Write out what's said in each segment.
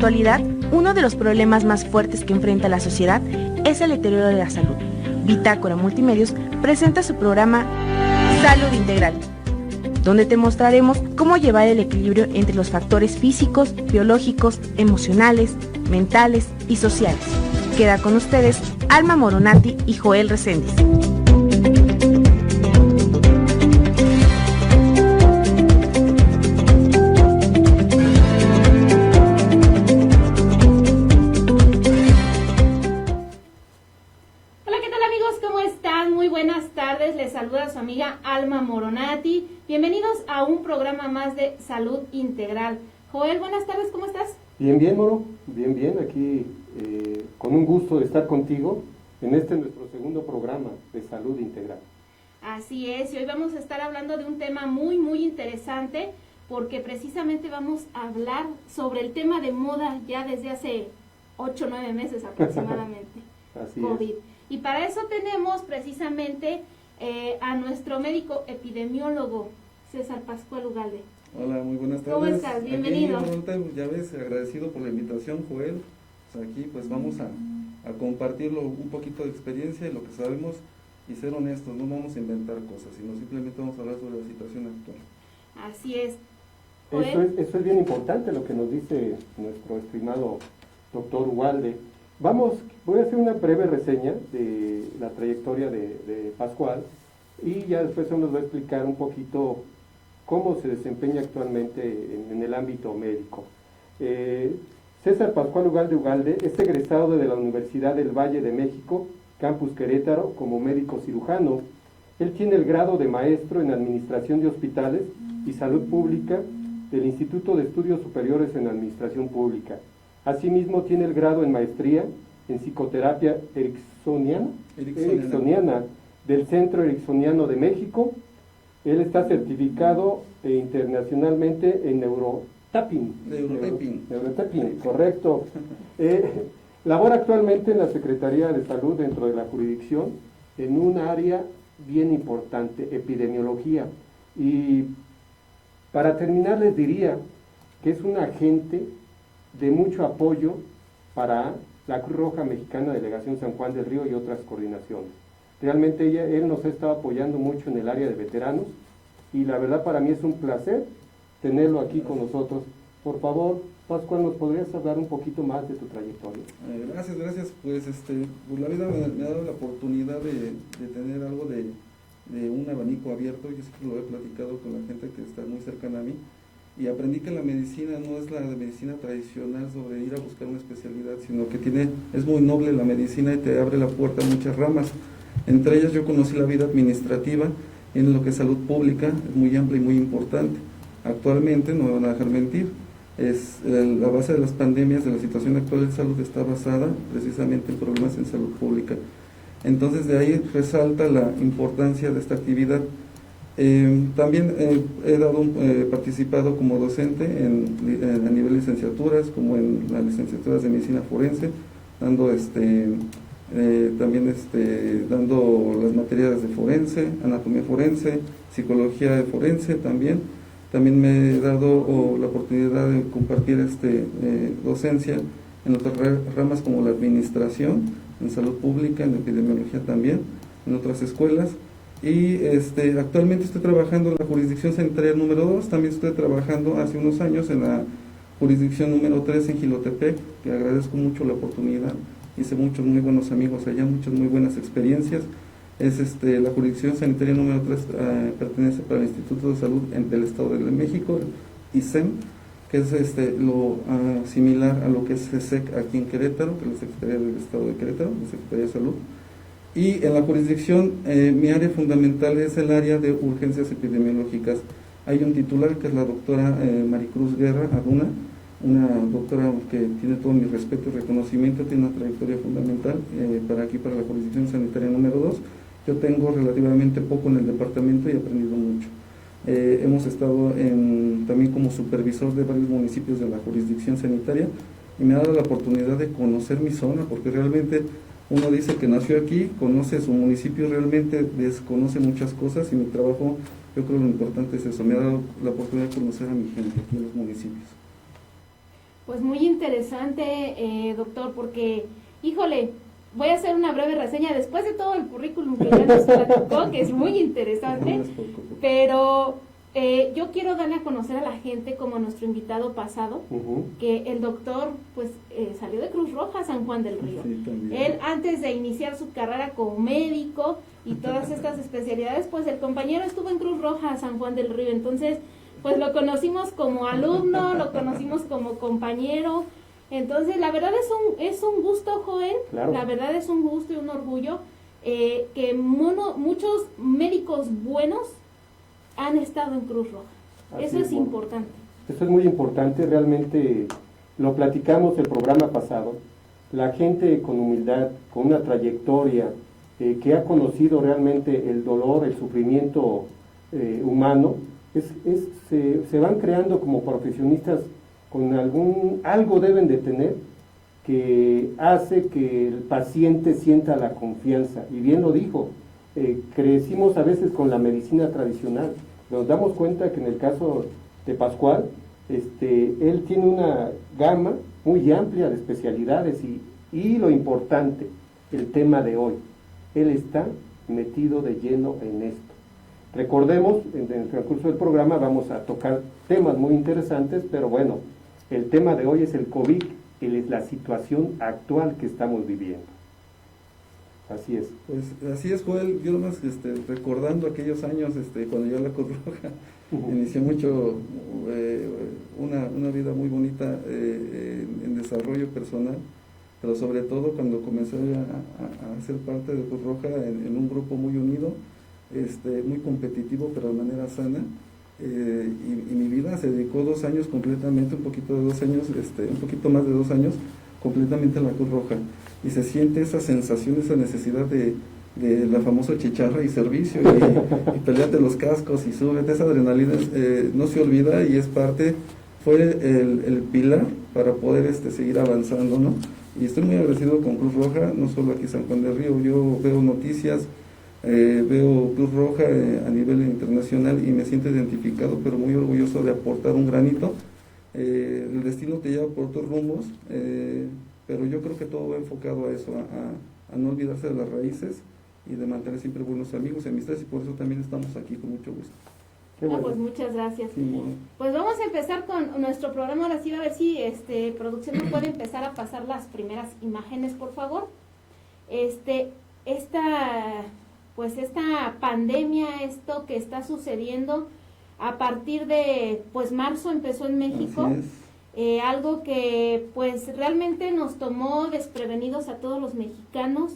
actualidad, uno de los problemas más fuertes que enfrenta la sociedad es el deterioro de la salud. Bitácora Multimedios presenta su programa Salud Integral, donde te mostraremos cómo llevar el equilibrio entre los factores físicos, biológicos, emocionales, mentales y sociales. Queda con ustedes Alma Moronati y Joel Reséndiz. Les saluda su amiga Alma Moronati. Bienvenidos a un programa más de Salud Integral. Joel, buenas tardes, ¿cómo estás? Bien, Moro, bien, aquí con un gusto de estar contigo en nuestro segundo programa de Salud Integral. Así es, y hoy vamos a estar hablando de un tema muy interesante, porque precisamente vamos a hablar sobre el tema de moda ya desde hace 8 o 9 meses aproximadamente. Así COVID. Es. Y para eso tenemos precisamente a nuestro médico epidemiólogo, César Pascual Ugalde. Hola, muy buenas tardes. ¿Cómo estás? Bienvenido. Aquí, ya ves, agradecido por la invitación, Joel. Pues aquí pues vamos a compartirlo un poquito de experiencia y lo que sabemos y ser honestos, no vamos a inventar cosas, sino simplemente vamos a hablar sobre la situación actual. Así es. Eso es bien importante lo que nos dice nuestro estimado doctor Ugalde. Voy a hacer una breve reseña de la trayectoria de Pascual y ya después nos va a explicar un poquito cómo se desempeña actualmente en el ámbito médico. César Pascual Ugalde es egresado de la Universidad del Valle de México, Campus Querétaro, como médico cirujano. Él tiene el grado de maestro en Administración de Hospitales y Salud Pública del Instituto de Estudios Superiores en Administración Pública. Asimismo, tiene el grado en maestría en psicoterapia ericksoniana del Centro Ericksoniano de México. Él está certificado internacionalmente en neurotapping, correcto. Labora actualmente en la Secretaría de Salud dentro de la jurisdicción en un área bien importante, epidemiología. Y para terminar les diría que es un agente de mucho apoyo para la Cruz Roja Mexicana, Delegación San Juan del Río y otras coordinaciones. Realmente él nos ha estado apoyando mucho en el área de veteranos y la verdad para mí es un placer tenerlo aquí con nosotros. Por favor, Pascual, ¿nos podrías hablar un poquito más de tu trayectoria? Gracias. Pues la vida me ha dado la oportunidad de tener algo de un abanico abierto. Yo siempre lo he platicado con la gente que está muy cercana a mí. Y aprendí que la medicina no es la de medicina tradicional sobre ir a buscar una especialidad, sino que es muy noble la medicina y te abre la puerta a muchas ramas. Entre ellas yo conocí la vida administrativa, en lo que es salud pública, es muy amplia y muy importante. Actualmente, no me van a dejar mentir, la base de las pandemias, de la situación actual de salud está basada precisamente en problemas en salud pública. Entonces de ahí resalta la importancia de esta actividad. También he participado como docente a nivel licenciaturas, como en las licenciaturas de medicina forense, dando dando las materias de forense, anatomía forense, psicología forense también. También me he dado la oportunidad de compartir docencia en otras ramas como la administración, en salud pública, en epidemiología también, en otras escuelas. Y actualmente estoy trabajando en la jurisdicción sanitaria número 2, también estoy trabajando hace unos años en la jurisdicción número 3 en Jilotepec, que agradezco mucho la oportunidad, hice muchos muy buenos amigos allá, muchas muy buenas experiencias. La jurisdicción sanitaria número 3 pertenece para el Instituto de Salud del Estado de México, ISEM, que es lo similar a lo que es CESEC aquí en Querétaro, que es la Secretaría del Estado de Querétaro, la Secretaría de Salud. Y en la jurisdicción, mi área fundamental es el área de urgencias epidemiológicas. Hay un titular que es la doctora Maricruz Guerra Aduna, una doctora que tiene todo mi respeto y reconocimiento, tiene una trayectoria fundamental para la jurisdicción sanitaria número 2. Yo tengo relativamente poco en el departamento y he aprendido mucho. Hemos estado también como supervisor de varios municipios de la jurisdicción sanitaria y me ha dado la oportunidad de conocer mi zona, porque realmente uno dice que nació aquí, conoce su municipio, realmente desconoce muchas cosas, y mi trabajo, yo creo que lo importante es eso, me ha dado la oportunidad de conocer a mi gente aquí en los municipios. Pues muy interesante, doctor, porque, híjole, voy a hacer una breve reseña después de todo el currículum que ya nos platicó, que es muy interesante, pero yo quiero darle a conocer a la gente, como nuestro invitado pasado, que el doctor pues salió de Cruz Roja San Juan del Río. Sí, él, antes de iniciar su carrera como médico y todas estas especialidades, pues el compañero estuvo en Cruz Roja San Juan del Río, entonces pues lo conocimos como alumno, lo conocimos como compañero. Entonces, la verdad es un gusto, Joel, claro. La verdad es un gusto y un orgullo que muchos médicos buenos han estado en Cruz Roja. Así Eso es importante. Eso es muy importante, realmente lo platicamos el programa pasado. La gente con humildad, con una trayectoria, que ha conocido realmente el dolor, el sufrimiento humano, se van creando como profesionistas con algo deben de tener que hace que el paciente sienta la confianza. Y bien lo dijo, crecimos a veces con la medicina tradicional. Nos damos cuenta que en el caso de Pascual, él tiene una gama muy amplia de especialidades y lo importante, el tema de hoy, él está metido de lleno en esto. Recordemos, en el transcurso del programa vamos a tocar temas muy interesantes, pero bueno, el tema de hoy es el COVID, es la situación actual que estamos viviendo. Así es. Pues así es, Joel. Yo nomás recordando aquellos años cuando yo en la Cruz Roja inicié mucho una vida muy bonita en desarrollo personal, pero sobre todo cuando comencé a ser parte de Cruz Roja en un grupo muy unido, muy competitivo, pero de manera sana. Y mi vida se dedicó 2 años completamente, un poquito más de 2 años completamente a la Cruz Roja, y se siente esa sensación, esa necesidad de la famosa chicharra y servicio y peleate los cascos y súbete, esa adrenalina no se olvida y fue el pilar para poder seguir avanzando, ¿no? Y estoy muy agradecido con Cruz Roja, no solo aquí en San Juan del Río. Yo veo noticias, veo Cruz Roja a nivel internacional y me siento identificado, pero muy orgulloso de aportar un granito. El destino te lleva por otros rumbos, pero yo creo que todo va enfocado a eso, a no olvidarse de las raíces y de mantener siempre buenos amigos y amistades, y por eso también estamos aquí con mucho gusto. Bueno. Pues muchas gracias. Sí, bueno. Pues vamos a empezar con nuestro programa. Ahora sí, a ver si producción nos puede empezar a pasar las primeras imágenes, por favor. Esta pandemia, esto que está sucediendo a partir de marzo empezó en México. Algo que pues realmente nos tomó desprevenidos a todos los mexicanos.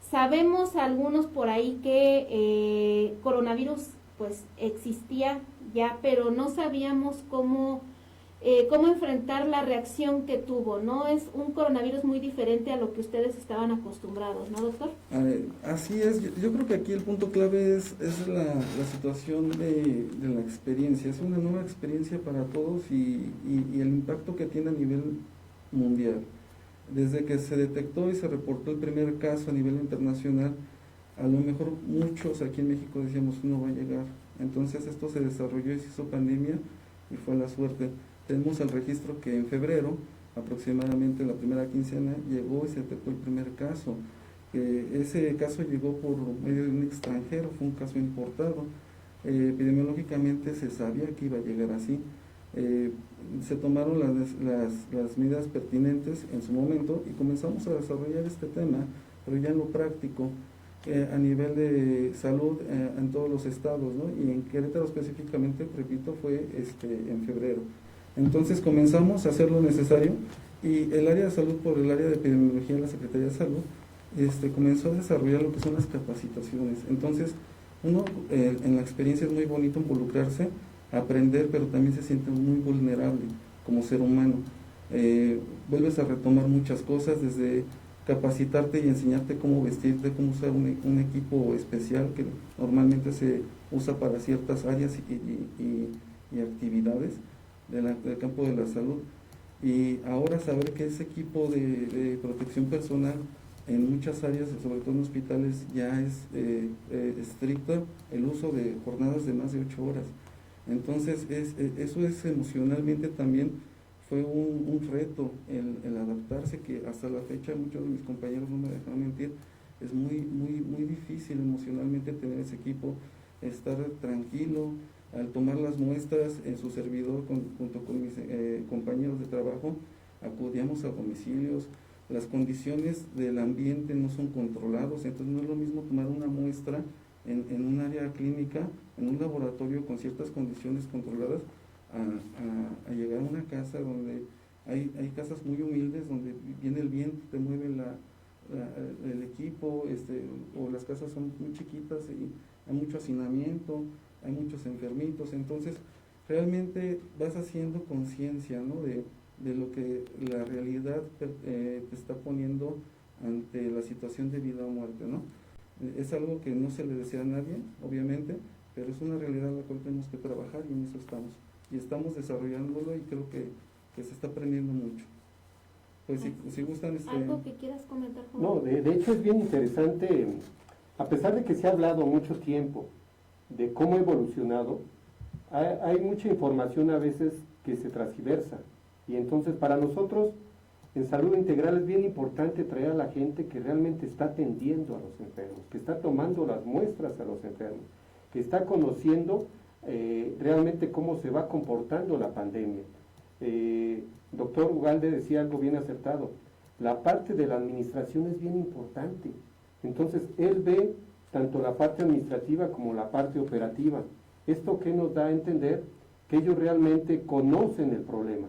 Sabemos algunos por ahí que coronavirus pues existía ya, pero no sabíamos cómo enfrentar la reacción que tuvo, ¿no? Es un coronavirus muy diferente a lo que ustedes estaban acostumbrados, ¿no, doctor? Así es, yo creo que aquí el punto clave es la situación de la experiencia. Es una nueva experiencia para todos y el impacto que tiene a nivel mundial. Desde que se detectó y se reportó el primer caso a nivel internacional, a lo mejor muchos aquí en México decíamos no va a llegar. Entonces esto se desarrolló y se hizo pandemia y fue la suerte. Tenemos el registro que en febrero, aproximadamente en la primera quincena, llegó y se detectó el primer caso. Ese caso llegó por medio de un extranjero, fue un caso importado. Epidemiológicamente se sabía que iba a llegar así. Se tomaron las medidas pertinentes en su momento y comenzamos a desarrollar este tema, pero ya en lo práctico, a nivel de salud en todos los estados, ¿no? Y en Querétaro específicamente, repito, fue en febrero. Entonces comenzamos a hacer lo necesario y el área de salud, por el área de epidemiología de la Secretaría de Salud, comenzó a desarrollar lo que son las capacitaciones. Entonces, uno en la experiencia es muy bonito involucrarse, aprender, pero también se siente muy vulnerable como ser humano. Vuelves a retomar muchas cosas, desde capacitarte y enseñarte cómo vestirte, cómo usar un equipo especial que normalmente se usa para ciertas áreas y actividades del campo de la salud. Y ahora saber que ese equipo de protección personal en muchas áreas, sobre todo en hospitales, ya es estricto el uso de jornadas de más de 8 horas. Entonces eso es emocionalmente también fue un reto el adaptarse, que hasta la fecha muchos de mis compañeros no me dejan mentir, es muy difícil emocionalmente tener ese equipo, estar tranquilo. Al tomar las muestras en su servidor junto con mis compañeros de trabajo, acudíamos a domicilios, las condiciones del ambiente no son controlados, entonces no es lo mismo tomar una muestra en un área clínica, en un laboratorio con ciertas condiciones controladas, a llegar a una casa donde hay casas muy humildes, donde viene el viento, te mueve el equipo, o las casas son muy chiquitas y hay mucho hacinamiento, hay muchos enfermitos. Entonces realmente vas haciendo conciencia, ¿no?, de lo que la realidad te está poniendo ante la situación de vida o muerte, ¿no? Es algo que no se le desea a nadie, obviamente, pero es una realidad en la cual tenemos que trabajar, y en eso estamos. Y estamos desarrollándolo, y creo que se está aprendiendo mucho. Pues si gustan... ¿Algo que quieras comentar, Juan? No, de hecho es bien interesante, a pesar de que se ha hablado mucho tiempo de cómo ha evolucionado, hay mucha información a veces que se transgiversa, y entonces para nosotros en salud integral es bien importante traer a la gente que realmente está atendiendo a los enfermos, que está tomando las muestras a los enfermos, que está conociendo realmente cómo se va comportando la pandemia. Doctor Ugalde decía algo bien acertado, la parte de la administración es bien importante, entonces él ve tanto la parte administrativa como la parte operativa. ¿Esto qué nos da a entender? Que ellos realmente conocen el problema.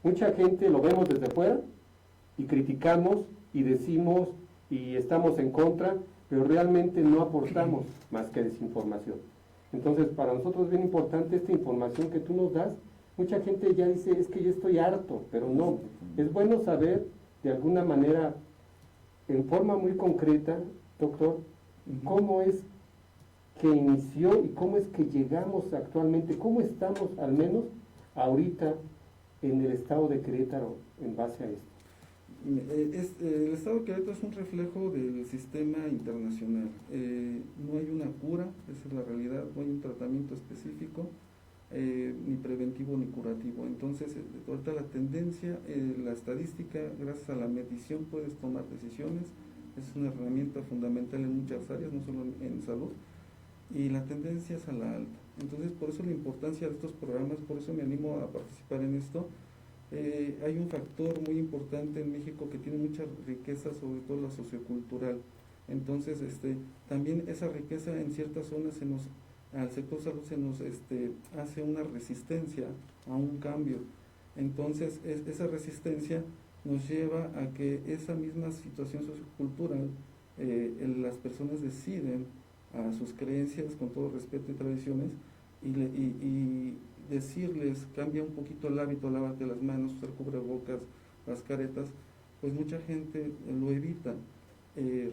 Mucha gente lo vemos desde fuera y criticamos y decimos y estamos en contra, pero realmente no aportamos más que desinformación. Entonces para nosotros es bien importante esta información que tú nos das. Mucha gente ya dice, es que yo estoy harto, pero no, es bueno saber de alguna manera, en forma muy concreta, doctor, cómo es que inició y cómo es que llegamos actualmente, cómo estamos al menos ahorita en el estado de Querétaro en base a esto. El estado de Querétaro es un reflejo del sistema internacional. No hay una cura, esa es la realidad, no hay un tratamiento específico, ni preventivo ni curativo. Entonces, ahorita la tendencia, la estadística, gracias a la medición puedes tomar decisiones, es una herramienta fundamental en muchas áreas, no solo en salud, y la tendencia es a la alta. Entonces, por eso la importancia de estos programas, por eso me animo a participar en esto. Hay un factor muy importante en México que tiene mucha riqueza, sobre todo la sociocultural. Entonces, también esa riqueza en ciertas zonas al sector salud se nos hace una resistencia a un cambio. Entonces, esa resistencia nos lleva a que esa misma situación sociocultural, las personas deciden a sus creencias con todo respeto y tradiciones, y decirles, cambia un poquito el hábito, lávate las manos, usar cubrebocas, las caretas, pues mucha gente lo evita.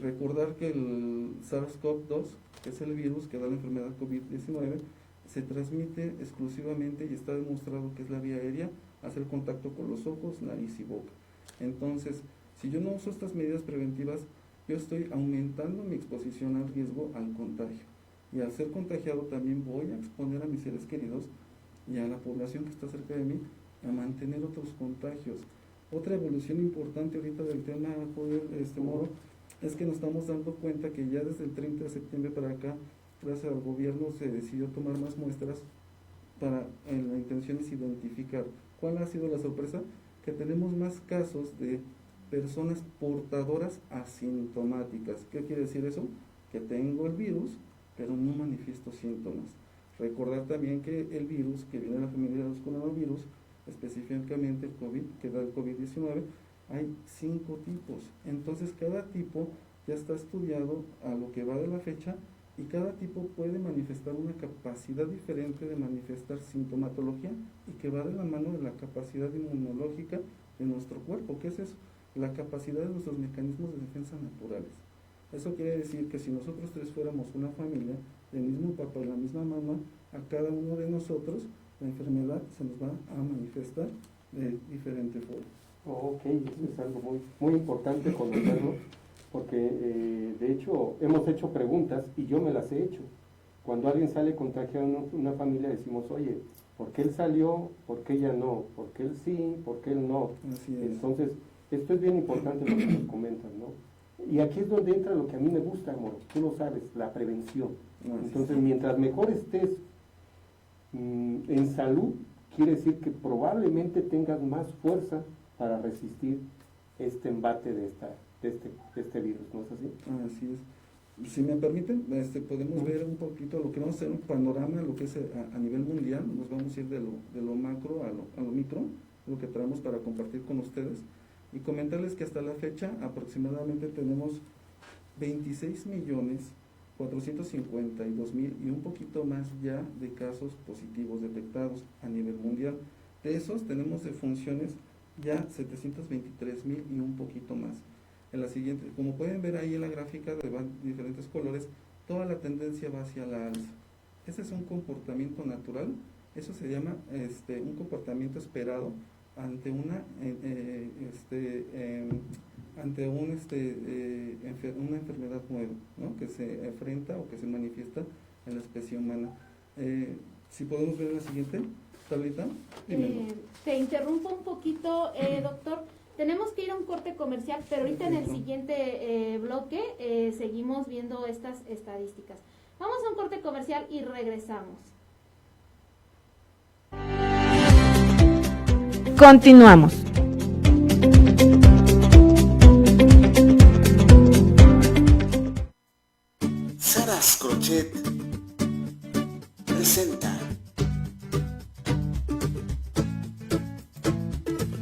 Recordar que el SARS-CoV-2, que es el virus que da la enfermedad COVID-19, se transmite exclusivamente, y está demostrado que es la vía aérea, hacer contacto con los ojos, nariz y boca. Entonces, si yo no uso estas medidas preventivas, yo estoy aumentando mi exposición al riesgo al contagio, y al ser contagiado también voy a exponer a mis seres queridos y a la población que está cerca de mí a mantener otros contagios. Otra evolución importante ahorita del tema, Joder, Moro, es que nos estamos dando cuenta que ya desde el 30 de septiembre para acá, gracias al gobierno, se decidió tomar más muestras la intención es identificar. ¿Cuál ha sido la sorpresa? Que tenemos más casos de personas portadoras asintomáticas. ¿Qué quiere decir eso? Que tengo el virus, pero no manifiesto síntomas. Recordar también que el virus que viene de la familia de los coronavirus, específicamente el COVID, que da el COVID-19, hay 5 tipos. Entonces cada tipo ya está estudiado a lo que va de la fecha, y cada tipo puede manifestar una capacidad diferente de manifestar sintomatología, y que va de la mano de la capacidad inmunológica de nuestro cuerpo. ¿Qué es eso? La capacidad de nuestros mecanismos de defensa naturales. Eso quiere decir que si nosotros tres fuéramos una familia, del mismo papá y la misma mamá, a cada uno de nosotros la enfermedad se nos va a manifestar de diferente forma. Ok, eso es algo muy importante conocerlo, porque de hecho hemos hecho preguntas y yo me las he hecho. Cuando alguien sale contagiado en una familia decimos, oye, ¿Por qué él salió? ¿Por qué ella no? ¿Por qué él sí? ¿Por qué él no? Así es. Entonces, esto es bien importante lo que nos comentan, ¿no? Y aquí es donde entra lo que a mí me gusta, amor, tú lo sabes, la prevención. Entonces, mientras mejor estés en salud, quiere decir que probablemente tengas más fuerza para resistir este embate de este virus, ¿no es así? Así es. Si me permiten, podemos ver un poquito lo que vamos a hacer, un panorama, lo que es a nivel mundial. Nos vamos a ir de lo macro a lo micro, lo que traemos para compartir con ustedes, y comentarles que hasta la fecha aproximadamente tenemos 26.452.000 y un poquito más ya de casos positivos detectados a nivel mundial. De esos tenemos defunciones ya 723.000 y un poquito más. En la siguiente, como pueden ver ahí en la gráfica de diferentes colores, toda la tendencia va hacia la alza. Ese es un comportamiento natural, eso se llama un comportamiento esperado ante una enfermedad nueva, ¿no? Que se enfrenta o que se manifiesta en la especie humana. Si podemos ver la siguiente tablita. Te interrumpo un poquito, doctor. Tenemos que ir a un corte comercial, pero ahorita en el siguiente bloque seguimos viendo estas estadísticas. Vamos a un corte comercial y regresamos. Continuamos. Saras Crochet presenta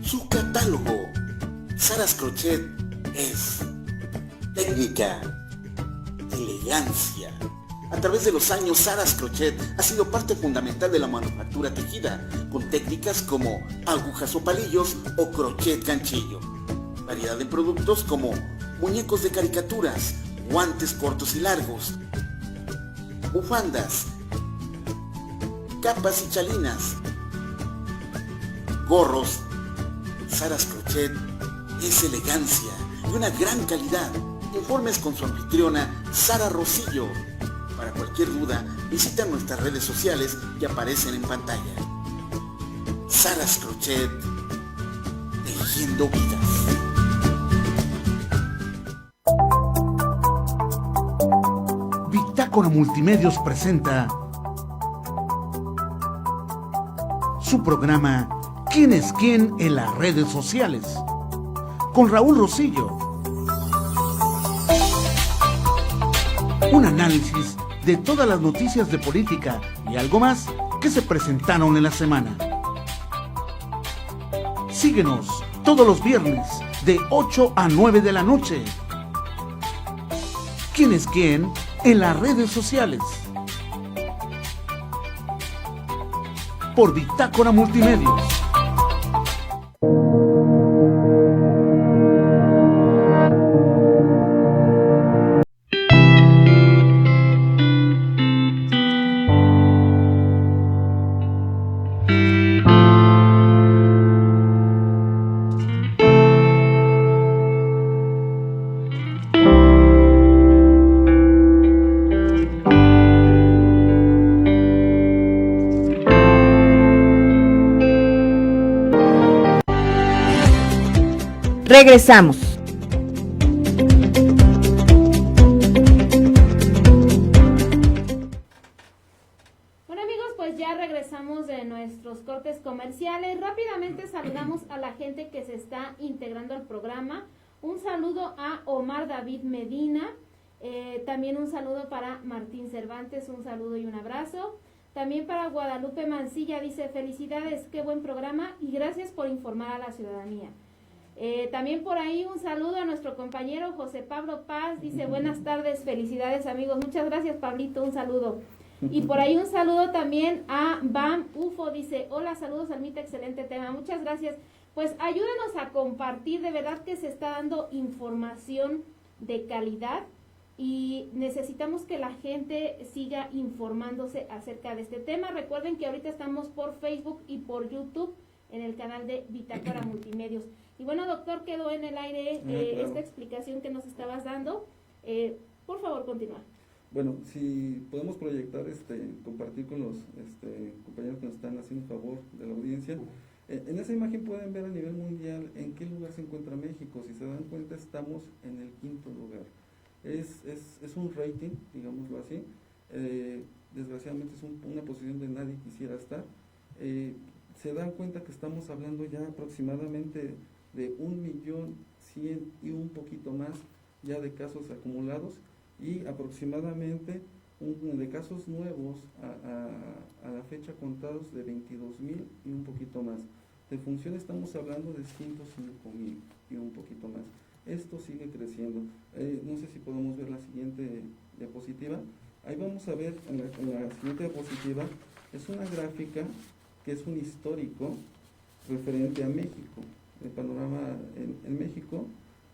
su catálogo. Saras Crochet es técnica, elegancia. A través de los años, Saras Crochet ha sido parte fundamental de la manufactura tejida, con técnicas como agujas o palillos o crochet ganchillo. Variedad de productos como muñecos de caricaturas, guantes cortos y largos, bufandas, capas y chalinas, gorros. Saras Crochet es elegancia y una gran calidad. Informes con su anfitriona Sara Rosillo. Para cualquier duda, visita nuestras redes sociales que aparecen en pantalla. Saras Crochet, tejiendo vidas. Bitácora Multimedios presenta su programa ¿Quién es quién en las redes sociales? Con Raúl Rosillo. Un análisis de todas las noticias de política y algo más que se presentaron en la semana. Síguenos todos los viernes de 8 a 9 de la noche. ¿Quién es quién en las redes sociales? Por Bitácora Multimedios. Regresamos. Bueno, amigos, pues ya regresamos de nuestros cortes comerciales. Rápidamente saludamos a la gente que se está integrando al programa. Un saludo a Omar David Medina, también un saludo para Martín Cervantes, un saludo y un abrazo. También para Guadalupe Mancilla, dice: felicidades, qué buen programa y gracias por informar a la ciudadanía. También por ahí un saludo a nuestro compañero José Pablo Paz, dice: buenas tardes, felicidades amigos. Muchas gracias, Pablito, un saludo. Y por ahí un saludo también a Bam Ufo, dice: hola, saludos Almita, excelente tema, muchas gracias. Pues ayúdenos a compartir, de verdad que se está dando información de calidad y necesitamos que la gente siga informándose acerca de este tema. Recuerden que ahorita estamos por Facebook y por YouTube en el canal de Bitácora Multimedios. Y bueno, doctor, quedó en el aire Claro. esta explicación que nos estabas dando. Por favor, continúa. Bueno, si podemos proyectar, compartir con los compañeros que nos están haciendo favor de la audiencia. En esa imagen pueden ver a nivel mundial en qué lugar se encuentra México. Si se dan cuenta, estamos en el 5º lugar. Es un rating, digámoslo así. Desgraciadamente es una posición donde nadie quisiera estar. Se dan cuenta que estamos hablando ya aproximadamente de 1.100.000 y un poquito más ya de casos acumulados, y aproximadamente de casos nuevos a la fecha contados de 22.000 y un poquito más. De función estamos hablando de 105.000 y un poquito más. Esto sigue creciendo. No sé si podemos ver la siguiente diapositiva. Ahí vamos a ver en la siguiente diapositiva, es una gráfica que es un histórico referente a México, el panorama en México,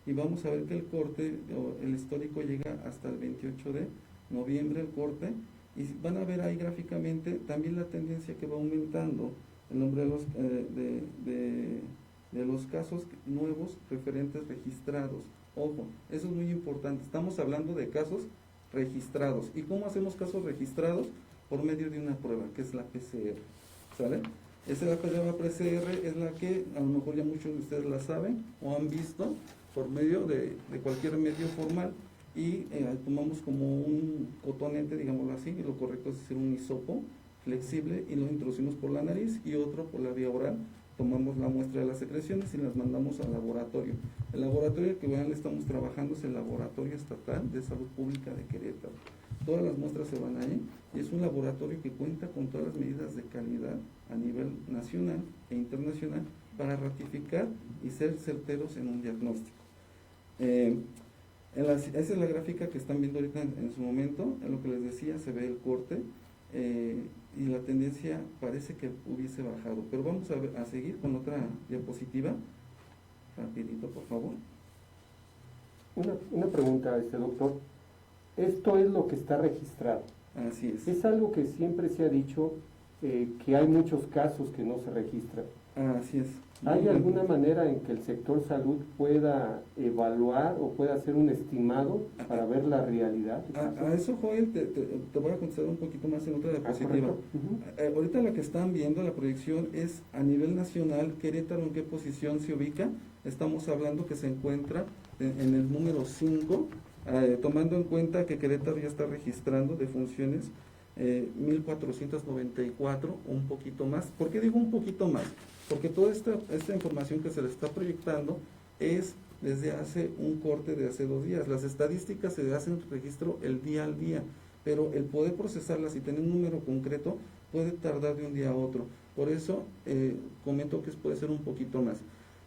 y vamos a ver que el corte, el histórico, llega hasta el 28 de noviembre, el corte, y van a ver ahí gráficamente también la tendencia que va aumentando el nombre de los casos nuevos referentes registrados. Ojo, eso es muy importante, estamos hablando de casos registrados. ¿Y cómo hacemos casos registrados? Por medio de una prueba, que es la PCR, ¿sale? Esa es la prueba PCR, es la que a lo mejor ya muchos de ustedes la saben o han visto por medio de cualquier medio formal, y tomamos como un cotonete, digámoslo así, y lo correcto es hacer un hisopo flexible y lo introducimos por la nariz y otro por la vía oral. Tomamos la muestra de las secreciones y las mandamos al laboratorio. El laboratorio que vean le estamos trabajando es el Laboratorio Estatal de Salud Pública de Querétaro. Todas las muestras se van ahí, y es un laboratorio que cuenta con todas las medidas de calidad a nivel nacional e internacional para ratificar y ser certeros en un diagnóstico. Esa es la gráfica que están viendo ahorita en su momento. En lo que les decía, se ve el corte, y la tendencia parece que hubiese bajado, pero vamos a seguir con otra diapositiva. Rapidito, por favor. Una pregunta, doctor. Esto es lo que está registrado. Así es. Es algo que siempre se ha dicho, que hay muchos casos que no se registran. Así es. ¿Hay alguna manera en que el sector salud pueda evaluar o pueda hacer un estimado para ver la realidad? A eso, Joel, te voy a contestar un poquito más en otra diapositiva. Ahorita la que están viendo, la proyección, es a nivel nacional. Querétaro, ¿en qué posición se ubica? Estamos hablando que se encuentra en el número 5, tomando en cuenta que Querétaro ya está registrando defunciones 1.494, un poquito más. ¿Por qué digo un poquito más? Porque toda esta información que se le está proyectando es desde hace un corte de hace 2 días. Las estadísticas se hacen registro el día al día, pero el poder procesarlas y tener un número concreto puede tardar de un día a otro. Por eso comento que puede ser un poquito más.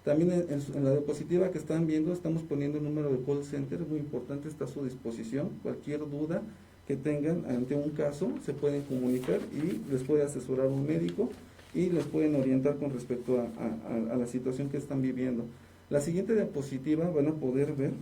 También en la diapositiva que están viendo estamos poniendo el número de call center, es muy importante, está a su disposición. Cualquier duda que tengan ante un caso se pueden comunicar y les puede asesorar un médico y les pueden orientar con respecto a la situación que están viviendo. La siguiente diapositiva van a poder ver.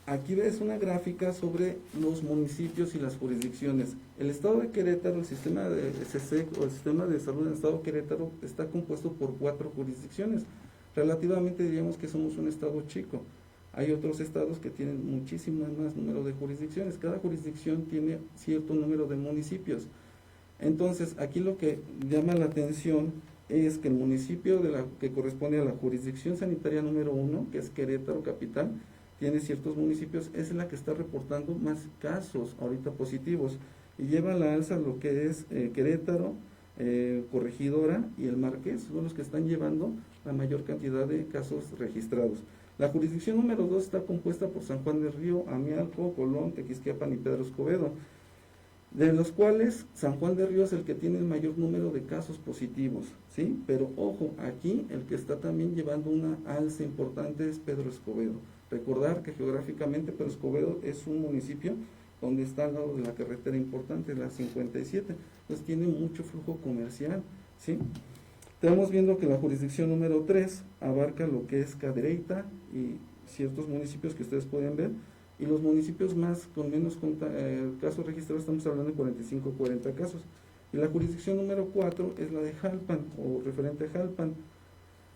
Aquí ves una gráfica sobre los municipios y las jurisdicciones. El estado de Querétaro, el sistema de SESEC o el sistema de salud del estado de Querétaro está compuesto por 4 jurisdicciones. Relativamente diríamos que somos un estado chico. Hay otros estados que tienen muchísimo más número de jurisdicciones. Cada jurisdicción tiene cierto número de municipios. Entonces, aquí lo que llama la atención es que el municipio que corresponde a la jurisdicción sanitaria número 1, que es Querétaro capital, tiene ciertos municipios, es la que está reportando más casos ahorita positivos. Y lleva a la alza lo que es Querétaro, Corregidora y el Marqués, son los que están llevando la mayor cantidad de casos registrados. La jurisdicción número 2 está compuesta por San Juan del Río, Amialco, Colón, Tequisquiapan y Pedro Escobedo, de los cuales San Juan del Río es el que tiene el mayor número de casos positivos, ¿sí? Pero ojo, aquí el que está también llevando una alza importante es Pedro Escobedo. Recordar que geográficamente Pedro Escobedo es un municipio donde está al lado de la carretera importante, la 57, entonces tiene mucho flujo comercial, ¿sí? Estamos viendo que la jurisdicción número 3 abarca lo que es Cadereyta y ciertos municipios que ustedes pueden ver, y los municipios con menos casos registrados estamos hablando de 45 o 40 casos. Y la jurisdicción número 4 es la de Jalpan, o referente a Jalpan.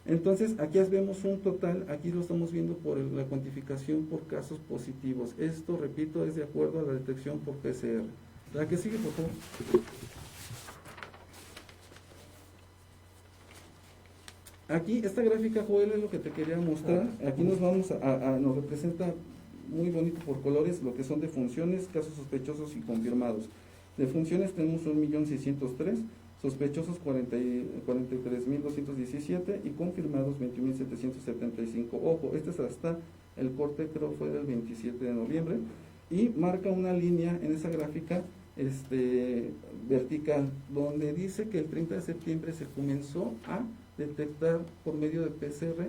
Entonces, aquí vemos un total, aquí lo estamos viendo por la cuantificación por casos positivos. Esto, repito, es de acuerdo a la detección por PCR. La que sigue, por favor. Aquí, esta gráfica, Joel, es lo que te quería mostrar. Aquí nos nos representa muy bonito por colores lo que son defunciones, casos sospechosos y confirmados. Defunciones tenemos 1.603.000, sospechosos 43.217 y confirmados 21.775. Ojo, este es hasta el corte, creo fue del 27 de noviembre, y marca una línea en esa gráfica vertical, donde dice que el 30 de septiembre se comenzó a detectar por medio de PCR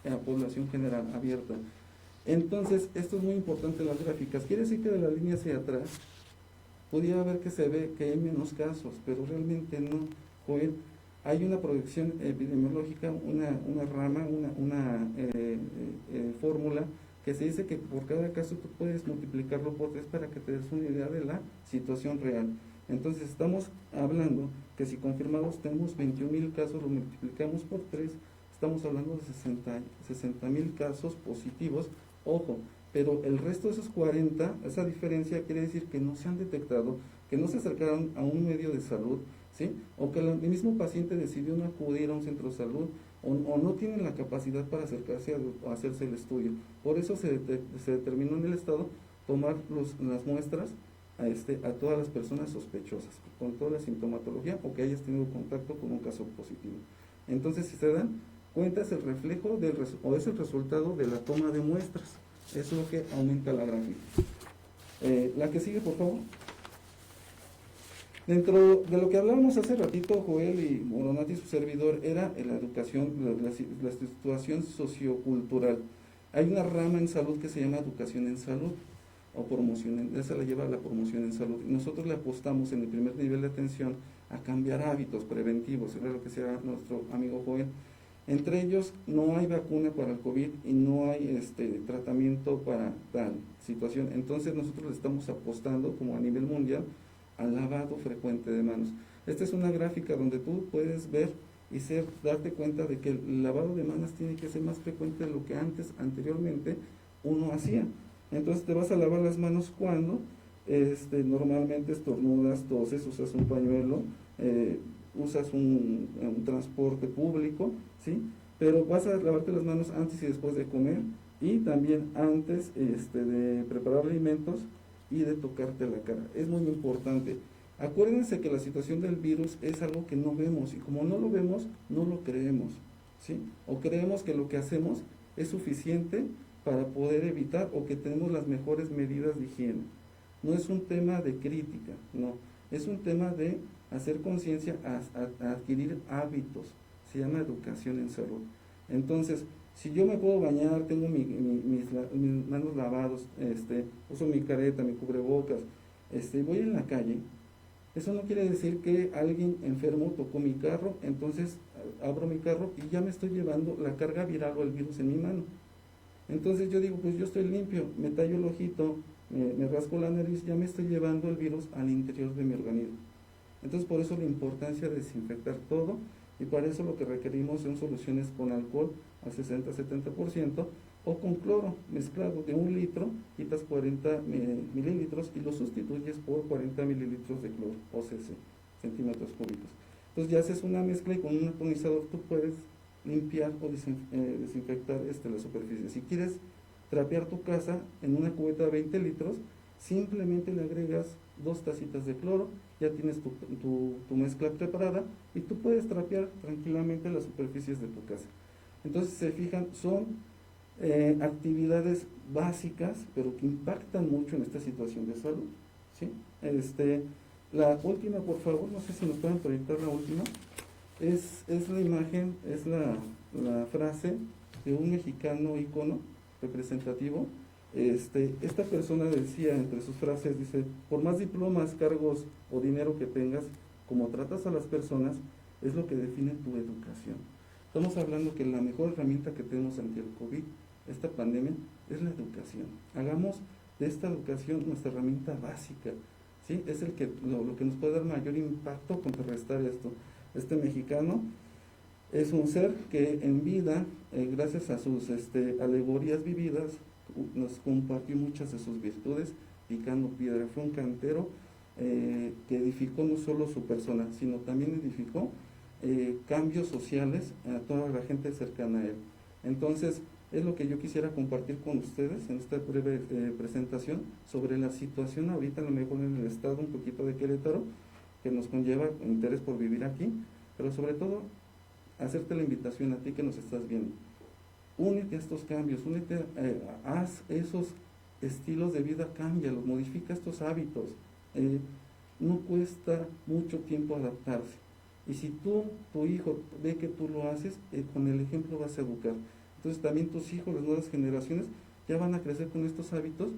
en la población general abierta. Entonces, esto es muy importante en las gráficas. Quiere decir que de la línea hacia atrás podía ver que se ve que hay menos casos, pero realmente no, Joel. Hay una proyección epidemiológica, una rama, una fórmula que se dice que por cada caso tú puedes multiplicarlo por 3 para que te des una idea de la situación real. Entonces estamos hablando que si confirmados tenemos 21.000 casos, lo multiplicamos por 3, estamos hablando de 60.000 casos positivos, ojo, pero el resto de esos 40, esa diferencia quiere decir que no se han detectado, que no se acercaron a un medio de salud, ¿sí? O que el mismo paciente decidió no acudir a un centro de salud, o no tienen la capacidad para acercarse a hacerse el estudio. Por eso se determinó en el estado tomar las muestras a todas las personas sospechosas, con toda la sintomatología o que hayas tenido contacto con un caso positivo. Entonces, si se dan cuenta, es el reflejo o es el resultado de la toma de muestras. Eso es lo que aumenta la gráfica. La que sigue, por favor. Dentro de lo que hablábamos hace ratito, Joel y Moronati, su servidor, era la educación, la situación sociocultural. Hay una rama en salud que se llama educación en salud, o promoción, esa la lleva a la promoción en salud. Nosotros le apostamos en el primer nivel de atención a cambiar hábitos preventivos, era lo que sea nuestro amigo Joel. Entre ellos, no hay vacuna para el COVID y no hay tratamiento para tal situación. Entonces nosotros le estamos apostando, como a nivel mundial, al lavado frecuente de manos. Esta es una gráfica donde tú puedes ver y darte cuenta de que el lavado de manos tiene que ser más frecuente de lo que anteriormente uno hacía. Entonces te vas a lavar las manos cuando normalmente estornudas, toses, usas un pañuelo, usas un transporte público, ¿sí? Pero vas a lavarte las manos antes y después de comer, y también antes de preparar alimentos y de tocarte la cara. Es muy importante. Acuérdense que la situación del virus es algo que no vemos, y como no lo vemos, no lo creemos, ¿sí? O creemos que lo que hacemos es suficiente para poder evitar, o que tenemos las mejores medidas de higiene. No es un tema de crítica, no, es un tema de hacer conciencia, a adquirir hábitos. Se llama educación en salud. Entonces, si yo me puedo bañar, tengo mis manos lavados, uso mi careta, mi cubrebocas, voy en la calle, eso no quiere decir que alguien enfermo tocó mi carro, entonces abro mi carro y ya me estoy llevando la carga viral o el virus en mi mano. Entonces yo digo, pues yo estoy limpio, me tallo el ojito, me rasco la nariz, ya me estoy llevando el virus al interior de mi organismo. Entonces por eso la importancia de desinfectar todo, y para eso lo que requerimos son soluciones con alcohol al 60-70% o con cloro mezclado de 1 litro, quitas 40 mililitros y lo sustituyes por 40 mililitros de cloro o cc, centímetros cúbicos. Entonces ya haces una mezcla y con un atomizador tú puedes limpiar o desinfectar la superficie. Si quieres trapear tu casa en una cubeta de 20 litros, simplemente le agregas 2 tacitas de cloro, ya tienes tu mezcla preparada y tú puedes trapear tranquilamente las superficies de tu casa. Entonces, se fijan, son actividades básicas, pero que impactan mucho en esta situación de salud, ¿sí? La última, por favor, no sé si nos pueden proyectar la última. Es la imagen, es la frase de un mexicano ícono representativo. Esta persona decía entre sus frases, dice: por más diplomas, cargos o dinero que tengas, como tratas a las personas es lo que define tu educación. Estamos hablando que la mejor herramienta que tenemos ante el COVID, esta pandemia, es la educación. Hagamos de esta educación nuestra herramienta básica, ¿sí? Es lo que nos puede dar mayor impacto, contrarrestar esto. Este mexicano Es un ser que en vida, gracias a sus alegorías vividas, nos compartió muchas de sus virtudes, picando piedra. Fue un cantero que edificó no solo su persona, sino también edificó cambios sociales a toda la gente cercana a él. Entonces, es lo que yo quisiera compartir con ustedes en esta breve presentación sobre la situación ahorita, a lo mejor en el estado un poquito de Querétaro, que nos conlleva interés por vivir aquí, pero sobre todo hacerte la invitación a ti que nos estás viendo. Únete a estos cambios, únete, haz esos estilos de vida, cámbialos, modifica estos hábitos. No cuesta mucho tiempo adaptarse. Y si tu hijo ve que tú lo haces, con el ejemplo vas a educar. Entonces también tus hijos, las nuevas generaciones, ya van a crecer con estos hábitos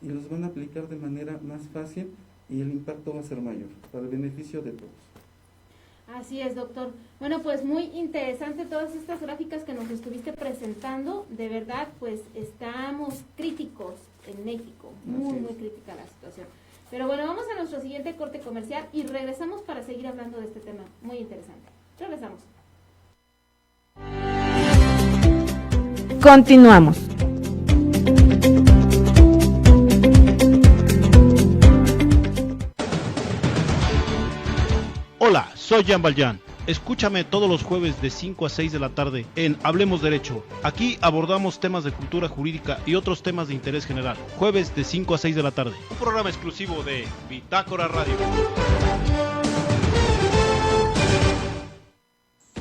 y los van a aplicar de manera más fácil y el impacto va a ser mayor, para el beneficio de todos. Así es, doctor. Bueno, pues muy interesante todas estas gráficas que nos estuviste presentando. De verdad, pues estamos críticos en México, muy crítica la situación. Pero bueno, vamos a nuestro siguiente corte comercial y regresamos para seguir hablando de este tema muy interesante. Regresamos. Continuamos. Hola, soy Jan Valjean. Escúchame todos los jueves de 5 a 6 de la tarde en Hablemos Derecho. Aquí abordamos temas de cultura jurídica y otros temas de interés general. Jueves de 5 a 6 de la tarde. Un programa exclusivo de Bitácora Radio.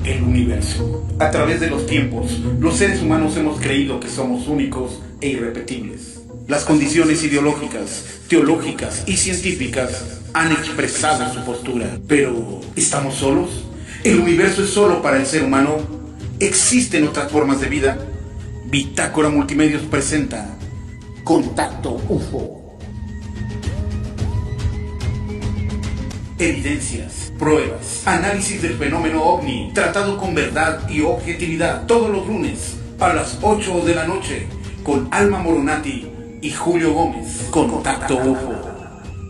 El universo. A través de los tiempos, los seres humanos hemos creído que somos únicos e irrepetibles. Las condiciones ideológicas, teológicas y científicas han expresado su postura. Pero, ¿estamos solos? ¿El universo es solo para el ser humano? ¿Existen otras formas de vida? Bitácora Multimedios presenta Contacto UFO. Evidencias, pruebas, análisis del fenómeno OVNI, tratado con verdad y objetividad todos los lunes a las 8 de la noche con Alma Moronati y Julio Gómez. Contacto UFO.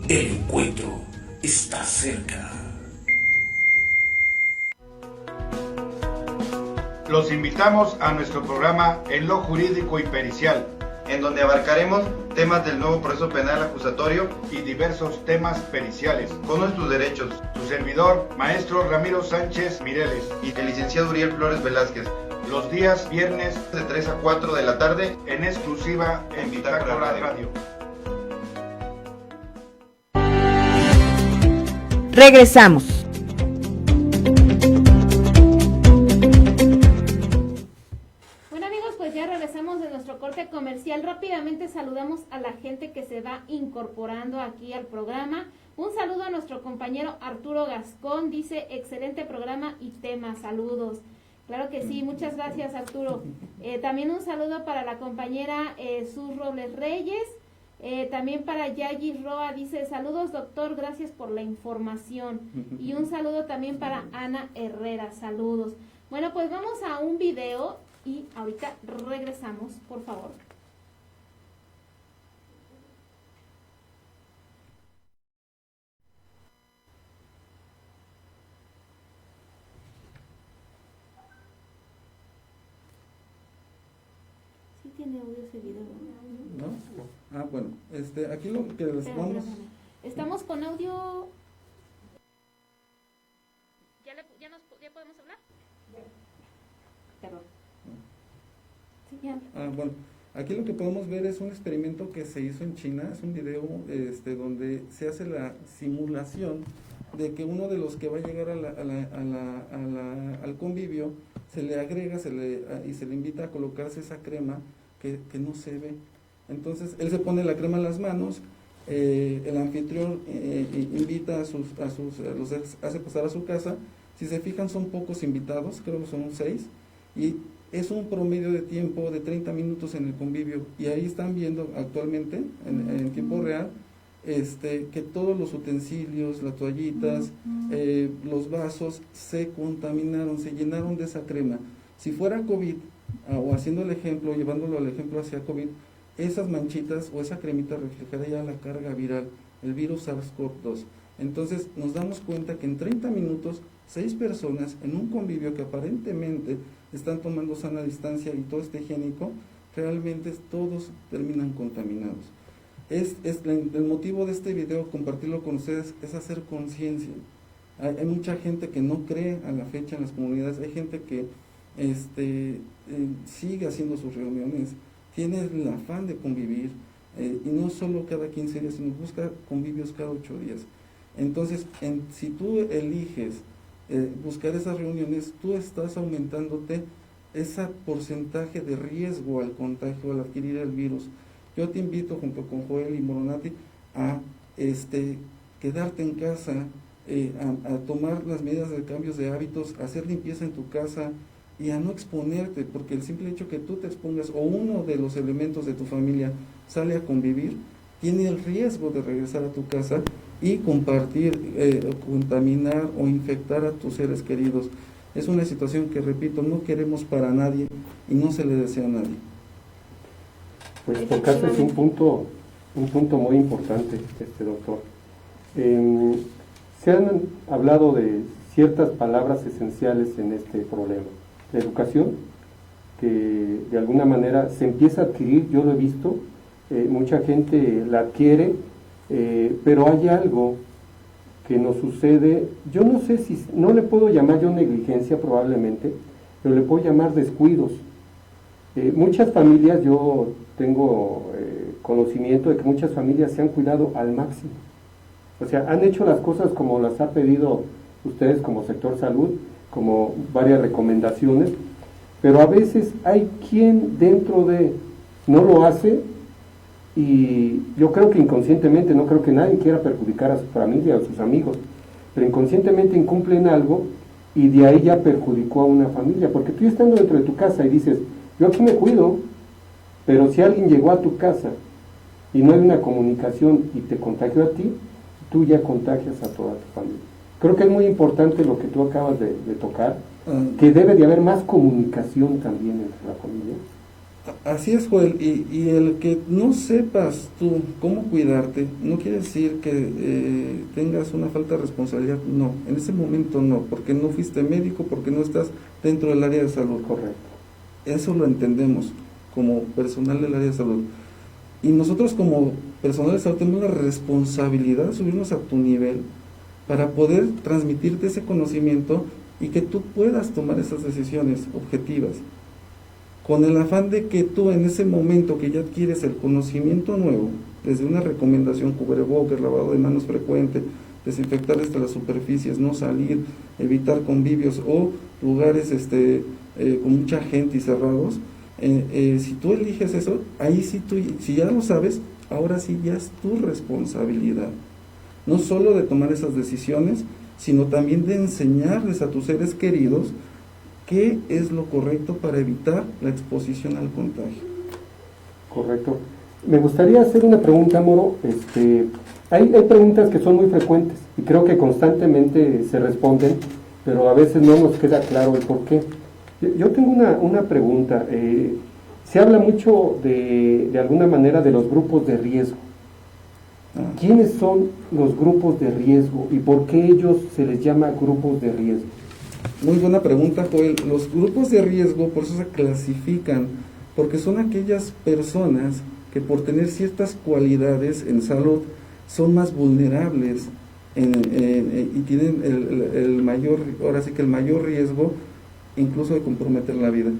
El encuentro está cerca. Los invitamos a nuestro programa En lo Jurídico y Pericial, en donde abarcaremos temas del nuevo proceso penal acusatorio y diversos temas periciales. Conoce tus derechos. Tu servidor, maestro Ramiro Sánchez Mireles y el licenciado Uriel Flores Velázquez. Los días viernes de 3 a 4 de la tarde en exclusiva en Bitácora Radio. Regresamos. Ya regresamos de nuestro corte comercial. Rápidamente saludamos a la gente que se va incorporando aquí al programa. Un saludo a nuestro compañero Arturo Gascón, dice excelente programa y tema, saludos. Claro que sí, muchas gracias Arturo. También un saludo para la compañera Sus Robles Reyes, también para Yayi Roa, dice saludos doctor, gracias por la información. Y un saludo también para Ana Herrera, saludos. Bueno, pues vamos a un video y ahorita regresamos, por favor. Sí tiene audio ese video, ¿no? Ah, bueno, aquí lo que les vamos... Estamos con audio... ¿Ya podemos hablar? Perdón. Bueno, aquí lo que podemos ver es un experimento que se hizo en China, es un video donde se hace la simulación de que uno de los que va a llegar al convivio se le agrega y se le invita a colocarse esa crema que no se ve. Entonces él se pone la crema en las manos, el anfitrión invita los hace pasar a su casa. Si se fijan son pocos invitados, creo que son 6, y es un promedio de tiempo de 30 minutos en el convivio, y ahí están viendo actualmente, en tiempo real, que todos los utensilios, las toallitas, los vasos se contaminaron, se llenaron de esa crema. Si fuera COVID, o haciendo el ejemplo, llevándolo al ejemplo hacia COVID, esas manchitas o esa cremita reflejaría la carga viral, el virus SARS-CoV-2. Entonces nos damos cuenta que en 30 minutos 6 personas en un convivio que aparentemente están tomando sana distancia y todo está higiénico, realmente todos terminan contaminados. El motivo de este video, compartirlo con ustedes, es hacer conciencia. Hay mucha gente que no cree a la fecha en las comunidades, hay gente que sigue haciendo sus reuniones, tiene el afán de convivir, y no solo cada 15 días, sino busca convivios cada 8 días. Entonces, si tú eliges buscar esas reuniones, tú estás aumentándote ese porcentaje de riesgo al contagio, al adquirir el virus. Yo te invito, junto con Joel y Moronati, a quedarte en casa, a tomar las medidas de cambios de hábitos, a hacer limpieza en tu casa y a no exponerte, porque el simple hecho que tú te expongas o uno de los elementos de tu familia sale a convivir, tiene el riesgo de regresar a tu casa y compartir, contaminar o infectar a tus seres queridos. Es una situación que, repito, no queremos para nadie y no se le desea a nadie. Pues tocaste un punto muy importante, doctor. Se han hablado de ciertas palabras esenciales en este problema. La educación, que de alguna manera se empieza a adquirir, yo lo he visto, mucha gente la adquiere, pero hay algo que nos sucede, yo no sé si, no le puedo llamar yo negligencia probablemente, pero le puedo llamar descuidos. Muchas familias, yo tengo conocimiento de que muchas familias se han cuidado al máximo. O sea, han hecho las cosas como las ha pedido ustedes como sector salud, como varias recomendaciones, pero a veces hay quien dentro de no lo hace, y yo creo que inconscientemente, no creo que nadie quiera perjudicar a su familia o a sus amigos, pero inconscientemente incumplen algo y de ahí ya perjudicó a una familia, porque tú estando dentro de tu casa y dices, yo aquí me cuido, pero si alguien llegó a tu casa y no hay una comunicación y te contagió a ti, tú ya contagias a toda tu familia. Creo que es muy importante lo que tú acabas de tocar, que debe de haber más comunicación también entre la familia. Así es, Joel, y el que no sepas tú cómo cuidarte, no quiere decir que tengas una falta de responsabilidad, no, en ese momento no, porque no fuiste médico, porque no estás dentro del área de salud. Correcto. Eso lo entendemos como personal del área de salud. Y nosotros como personal de salud tenemos la responsabilidad de subirnos a tu nivel para poder transmitirte ese conocimiento y que tú puedas tomar esas decisiones objetivas, con el afán de que tú en ese momento que ya adquieres el conocimiento nuevo, desde una recomendación, cubrebocas, lavado de manos frecuente, desinfectar hasta las superficies, no salir, evitar convivios o lugares con mucha gente y cerrados, si tú eliges eso, ahí sí tú, si ya lo sabes, ahora sí ya es tu responsabilidad, no solo de tomar esas decisiones, sino también de enseñarles a tus seres queridos qué es lo correcto para evitar la exposición al contagio. Correcto. Me gustaría hacer una pregunta, Moro. Hay preguntas que son muy frecuentes y creo que constantemente se responden, pero a veces no nos queda claro el por qué. Yo tengo una pregunta. Se habla mucho de alguna manera de los grupos de riesgo. ¿Quiénes son los grupos de riesgo y por qué ellos se les llama grupos de riesgo? Muy buena pregunta, Joel. Los grupos de riesgo por eso se clasifican, porque son aquellas personas que por tener ciertas cualidades en salud son más vulnerables y tienen el mayor, ahora sí que el mayor riesgo incluso de comprometer la vida.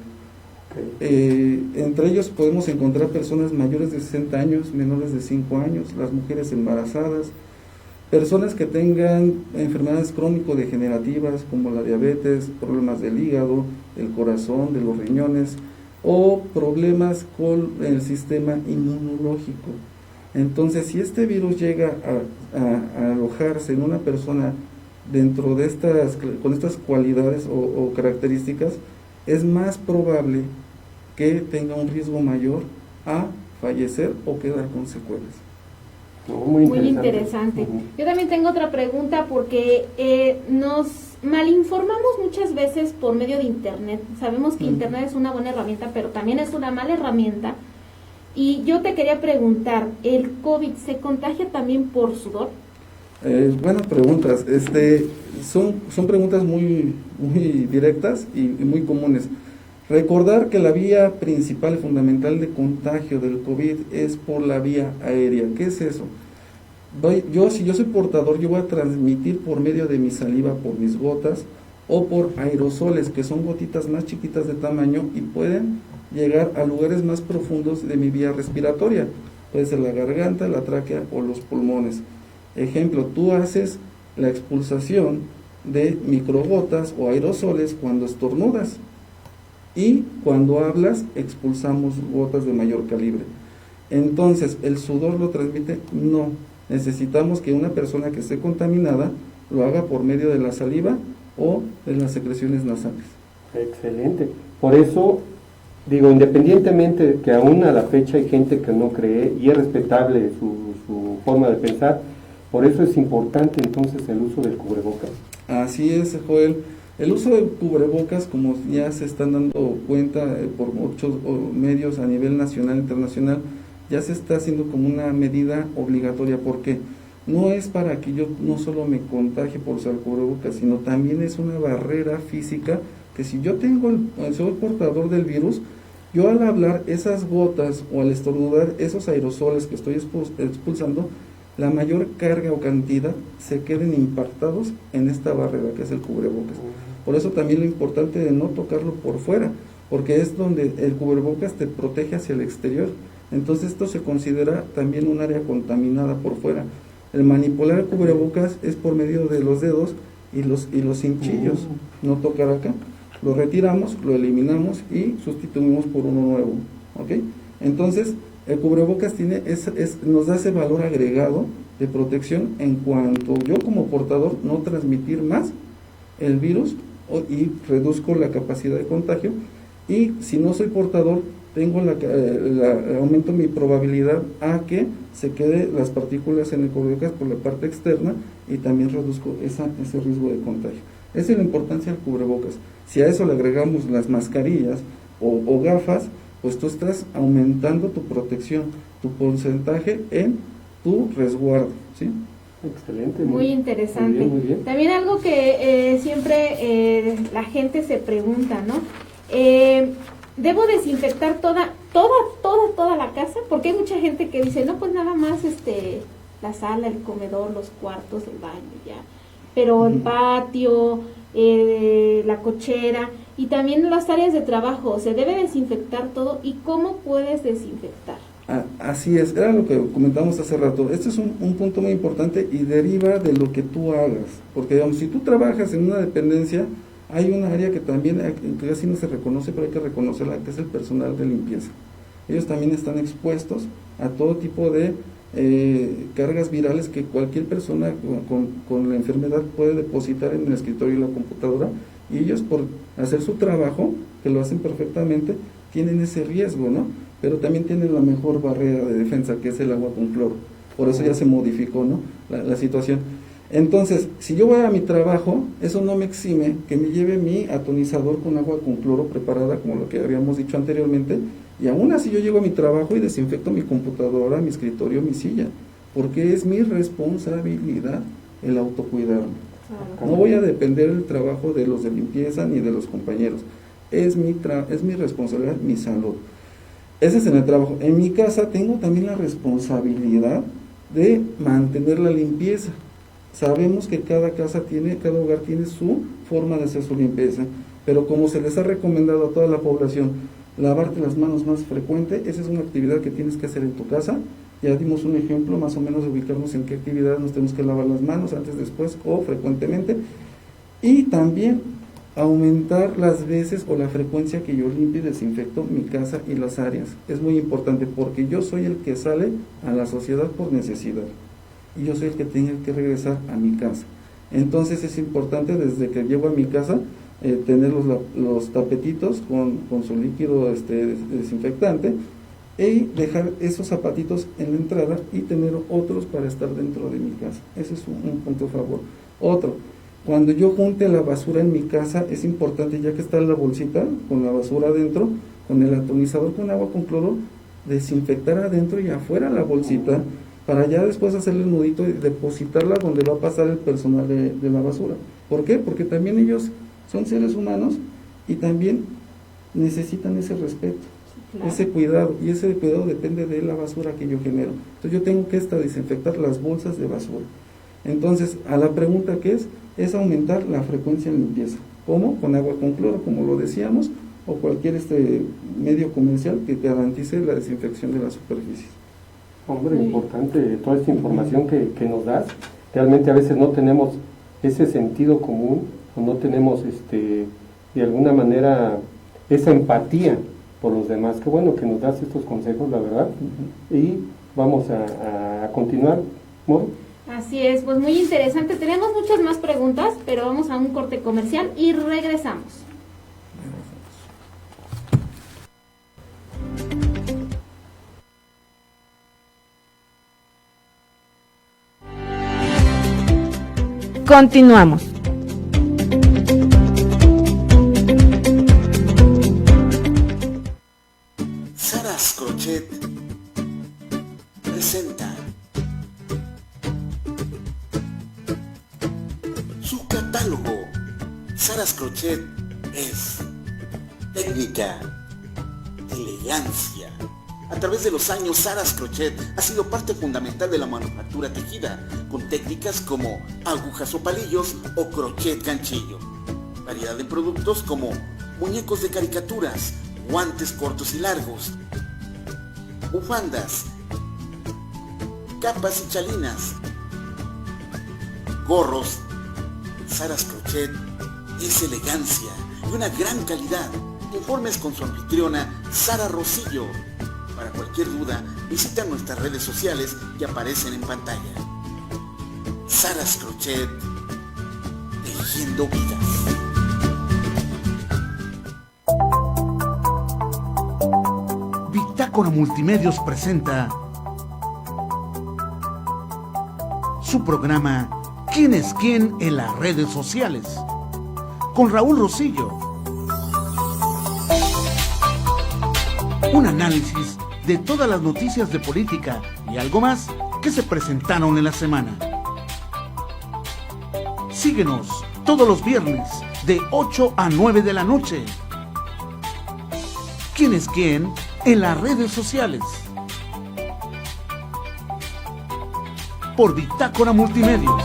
Entre ellos podemos encontrar personas mayores de 60 años, menores de 5 años, las mujeres embarazadas, personas que tengan enfermedades crónico-degenerativas como la diabetes, problemas del hígado, del corazón, de los riñones o problemas con el sistema inmunológico. Entonces, si este virus llega a alojarse en una persona dentro de con estas cualidades o características, es más probable que tenga un riesgo mayor a fallecer o quedar con secuelas. Muy interesante. Yo también tengo otra pregunta porque nos malinformamos muchas veces por medio de Internet. Sabemos que Internet es una buena herramienta, pero también es una mala herramienta. Y yo te quería preguntar, ¿el COVID se contagia también por sudor? Buenas preguntas. Son preguntas muy directas y muy comunes. Recordar que la vía principal y fundamental de contagio del COVID es por la vía aérea. ¿Qué es eso? Si yo soy portador, yo voy a transmitir por medio de mi saliva, por mis gotas, o por aerosoles, que son gotitas más chiquitas de tamaño y pueden llegar a lugares más profundos de mi vía respiratoria. Puede ser la garganta, la tráquea o los pulmones. Ejemplo, tú haces la expulsación de microgotas o aerosoles cuando estornudas, y cuando hablas expulsamos gotas de mayor calibre. Entonces, ¿el sudor lo transmite? No. Necesitamos que una persona que esté contaminada lo haga por medio de la saliva o de las secreciones nasales. Excelente. Por eso, digo, independientemente que aún a la fecha hay gente que no cree, y es respetable su forma de pensar, por eso es importante entonces el uso del cubrebocas. Así es, Joel. El uso de cubrebocas, como ya se están dando cuenta por muchos medios a nivel nacional e internacional, ya se está haciendo como una medida obligatoria, porque no es para que yo no solo me contagie por usar cubrebocas, sino también es una barrera física que si yo soy portador del virus, yo al hablar esas gotas o al estornudar esos aerosoles que estoy expulsando, la mayor carga o cantidad se queden impactados en esta barrera que es el cubrebocas. Por eso también lo importante de no tocarlo por fuera, porque es donde el cubrebocas te protege hacia el exterior. Entonces esto se considera también un área contaminada por fuera. El manipular el cubrebocas es por medio de los dedos y los cinchillos, no tocar acá. Lo retiramos, lo eliminamos y sustituimos por uno nuevo, ¿ok? Entonces el cubrebocas nos da ese valor agregado de protección en cuanto yo como portador no transmitir más el virus y reduzco la capacidad de contagio, y si no soy portador tengo aumento mi probabilidad a que se quede las partículas en el cubrebocas por la parte externa y también reduzco ese riesgo de contagio. Esa es la importancia del cubrebocas. Si a eso le agregamos las mascarillas o gafas, pues tú estás aumentando tu protección, tu porcentaje en tu resguardo, ¿sí? Excelente. Muy interesante. Muy bien. También algo que siempre la gente se pregunta, ¿no? ¿Debo desinfectar toda la casa? Porque hay mucha gente que dice, no, pues nada más la sala, el comedor, los cuartos, el baño, ya. Pero el patio, la cochera y también las áreas de trabajo, ¿se debe desinfectar todo? ¿Y cómo puedes desinfectar? Así es, era lo que comentamos hace rato. Este es un punto muy importante y deriva de lo que tú hagas, porque digamos, si tú trabajas en una dependencia, hay una área que también casi no se reconoce, pero hay que reconocerla, que es el personal de limpieza. Ellos también están expuestos a todo tipo de cargas virales que cualquier persona con la enfermedad puede depositar en el escritorio y la computadora, y ellos por hacer su trabajo, que lo hacen perfectamente, tienen ese riesgo, ¿no? Pero también tienen la mejor barrera de defensa, que es el agua con cloro. Por eso ya se modificó, ¿no?, la situación. Entonces, si yo voy a mi trabajo, eso no me exime que me lleve mi atonizador con agua con cloro preparada, como lo que habíamos dicho anteriormente, y aún así yo llego a mi trabajo y desinfecto mi computadora, mi escritorio, mi silla, porque es mi responsabilidad el autocuidarme. No voy a depender del trabajo de los de limpieza ni de los compañeros. Es mi responsabilidad, mi salud. Ese es en el trabajo. En mi casa tengo también la responsabilidad de mantener la limpieza. Sabemos que cada hogar tiene su forma de hacer su limpieza, pero como se les ha recomendado a toda la población, lavarte las manos más frecuente, esa es una actividad que tienes que hacer en tu casa. Ya dimos un ejemplo más o menos de ubicarnos en qué actividad nos tenemos que lavar las manos, antes, después o frecuentemente, y también aumentar las veces o la frecuencia que yo limpio y desinfecto mi casa y las áreas. Es muy importante porque yo soy el que sale a la sociedad por necesidad y yo soy el que tiene que regresar a mi casa. Entonces es importante desde que llego a mi casa tener los tapetitos con su líquido desinfectante y dejar esos zapatitos en la entrada y tener otros para estar dentro de mi casa. Ese es un punto a favor. Otro, cuando yo junte la basura en mi casa, es importante, ya que está la bolsita con la basura adentro, con el atomizador con agua con cloro, desinfectar adentro y afuera la bolsita, para ya después hacerle el nudito y depositarla donde va a pasar el personal de la basura. ¿Por qué? Porque también ellos son seres humanos y también necesitan ese respeto, claro, ese cuidado, y ese cuidado depende de la basura que yo genero. Entonces yo tengo que desinfectar las bolsas de basura. Entonces, a la pregunta que es aumentar la frecuencia en limpieza. ¿Cómo? Con agua con cloro, como lo decíamos, o cualquier medio comercial que garantice la desinfección de las superficies. Hombre, importante toda esta información que nos das. Realmente a veces no tenemos ese sentido común, o no tenemos de alguna manera esa empatía por los demás. Qué bueno que nos das estos consejos, la verdad. Y vamos a continuar, Mori. Así es, pues muy interesante. Tenemos muchas más preguntas, pero vamos a un corte comercial y regresamos. Continuamos. Saras Crochet presenta su catálogo. Saras Crochet es técnica, elegancia. A través de los años, Saras Crochet ha sido parte fundamental de la manufactura tejida, con técnicas como agujas o palillos o crochet ganchillo. Variedad de productos como muñecos de caricaturas, guantes cortos y largos, bufandas, capas y chalinas, gorros. Saras Crochet es elegancia y una gran calidad. Informes con su anfitriona Sara Rosillo. Para cualquier duda, visita nuestras redes sociales que aparecen en pantalla. Saras Crochet, tejiendo vidas. Bitácora Multimedios presenta su programa ¿Quién es quién en las redes sociales? Con Raúl Rosillo. Un análisis de todas las noticias de política y algo más que se presentaron en la semana. Síguenos todos los viernes de 8 a 9 de la noche. ¿Quién es quién en las redes sociales? Por Bitácora Multimedios.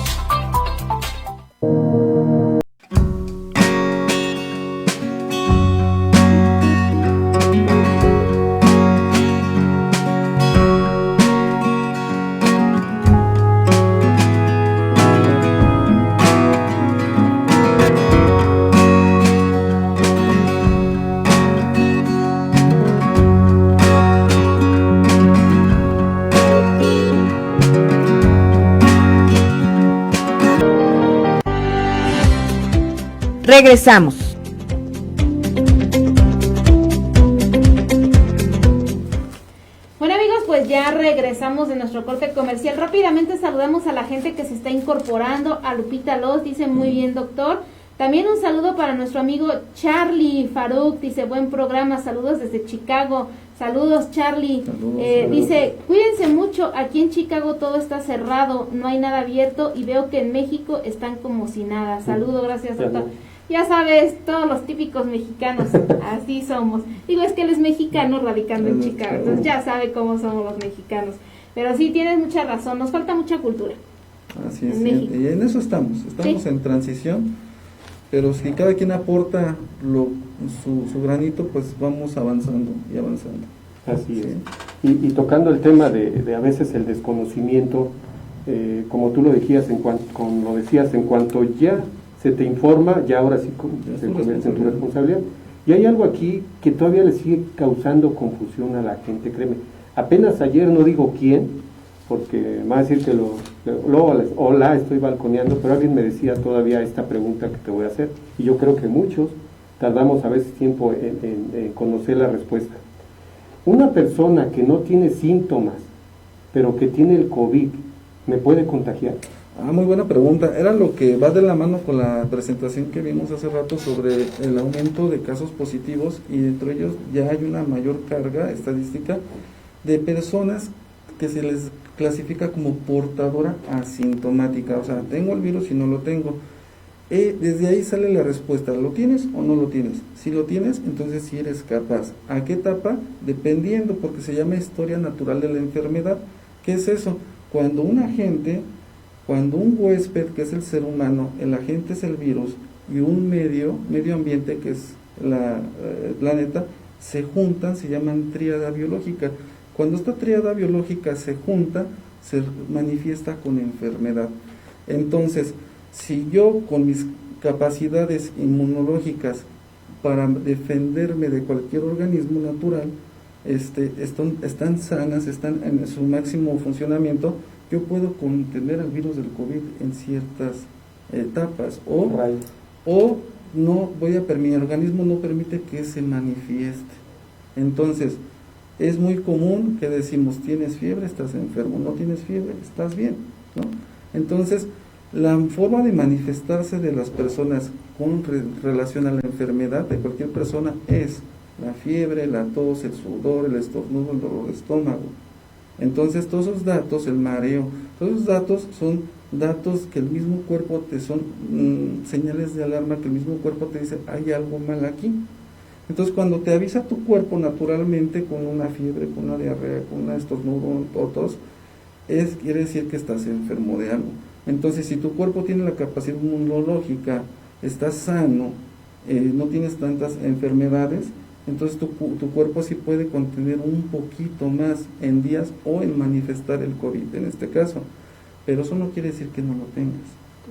Regresamos. Bueno amigos, pues ya regresamos de nuestro corte comercial. Rápidamente saludamos a la gente que se está incorporando. A Lupita Los dice muy bien doctor. También un saludo para nuestro amigo Charlie Faruk, dice buen programa, saludos desde Chicago. Saludos Charlie. Saludos. Dice cuídense mucho, aquí en Chicago todo está cerrado, no hay nada abierto y veo que en México están como si nada. Saludo, gracias doctor. Ya sabes, todos los típicos mexicanos, así somos. Digo, es que él es mexicano radicando en Chicago, entonces ya sabe cómo somos los mexicanos. Pero sí, tienes mucha razón, nos falta mucha cultura. Así es, y en eso estamos ¿sí? En transición, pero si cada quien aporta su granito, pues vamos avanzando y avanzando. Así es. Y tocando el tema de a veces el desconocimiento, como tú lo decías en cuanto ya se te informa, ya ahora sí se convierte en tu responsabilidad. Y hay algo aquí que todavía le sigue causando confusión a la gente, créeme. Apenas ayer, no digo quién, porque me va a decir que la estoy balconeando, pero alguien me decía todavía esta pregunta que te voy a hacer, y yo creo que muchos tardamos a veces tiempo en conocer la respuesta. Una persona que no tiene síntomas, pero que tiene el COVID, ¿me puede contagiar? Muy buena pregunta. Era lo que va de la mano con la presentación que vimos hace rato sobre el aumento de casos positivos, y entre ellos ya hay una mayor carga estadística de personas que se les clasifica como portadora asintomática, o sea, tengo el virus y no lo tengo. Desde ahí sale la respuesta, ¿lo tienes o no lo tienes? Si lo tienes, entonces sí eres capaz. ¿A qué etapa? Dependiendo, porque se llama historia natural de la enfermedad. ¿Qué es eso? Cuando un huésped, que es el ser humano, el agente es el virus, y un medio ambiente, que es el planeta, se juntan, se llaman tríada biológica. Cuando esta tríada biológica se junta, se manifiesta con enfermedad. Entonces, si yo con mis capacidades inmunológicas para defenderme de cualquier organismo natural, están sanas, están en su máximo funcionamiento, yo puedo contener el virus del COVID en ciertas etapas, o no voy a mi organismo no permite que se manifieste. Entonces, es muy común que decimos, tienes fiebre, estás enfermo, no tienes fiebre, estás bien, ¿no? Entonces, la forma de manifestarse de las personas con relación a la enfermedad de cualquier persona es la fiebre, la tos, el sudor, el estornudo, el dolor de estómago. Entonces, todos esos datos, el mareo, todos esos datos son datos que el mismo cuerpo son señales de alarma que el mismo cuerpo te dice, hay algo mal aquí. Entonces, cuando te avisa tu cuerpo naturalmente con una fiebre, con una diarrea, con un estornudo o tos, quiere decir que estás enfermo de algo. Entonces, si tu cuerpo tiene la capacidad inmunológica, estás sano, no tienes tantas enfermedades, entonces tu cuerpo sí puede contener un poquito más en días o en manifestar el COVID en este caso. Pero eso no quiere decir que no lo tengas.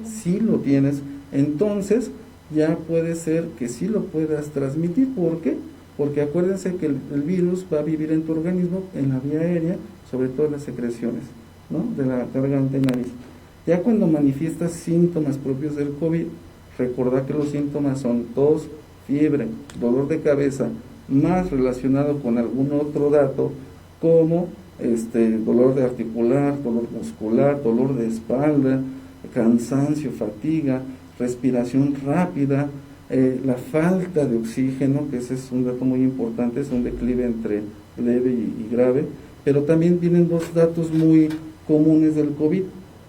Si lo tienes, entonces ya puede ser que sí lo puedas transmitir. ¿Por qué? Porque acuérdense que el virus va a vivir en tu organismo, en la vía aérea, sobre todo en las secreciones, ¿no? De la garganta y nariz. Ya cuando manifiestas síntomas propios del COVID, recordad que los síntomas son tos, fiebre, dolor de cabeza, más relacionado con algún otro dato, como dolor de articular, dolor muscular, dolor de espalda, cansancio, fatiga, respiración rápida, la falta de oxígeno, que ese es un dato muy importante, es un declive entre leve y grave, pero también vienen dos datos muy comunes del COVID,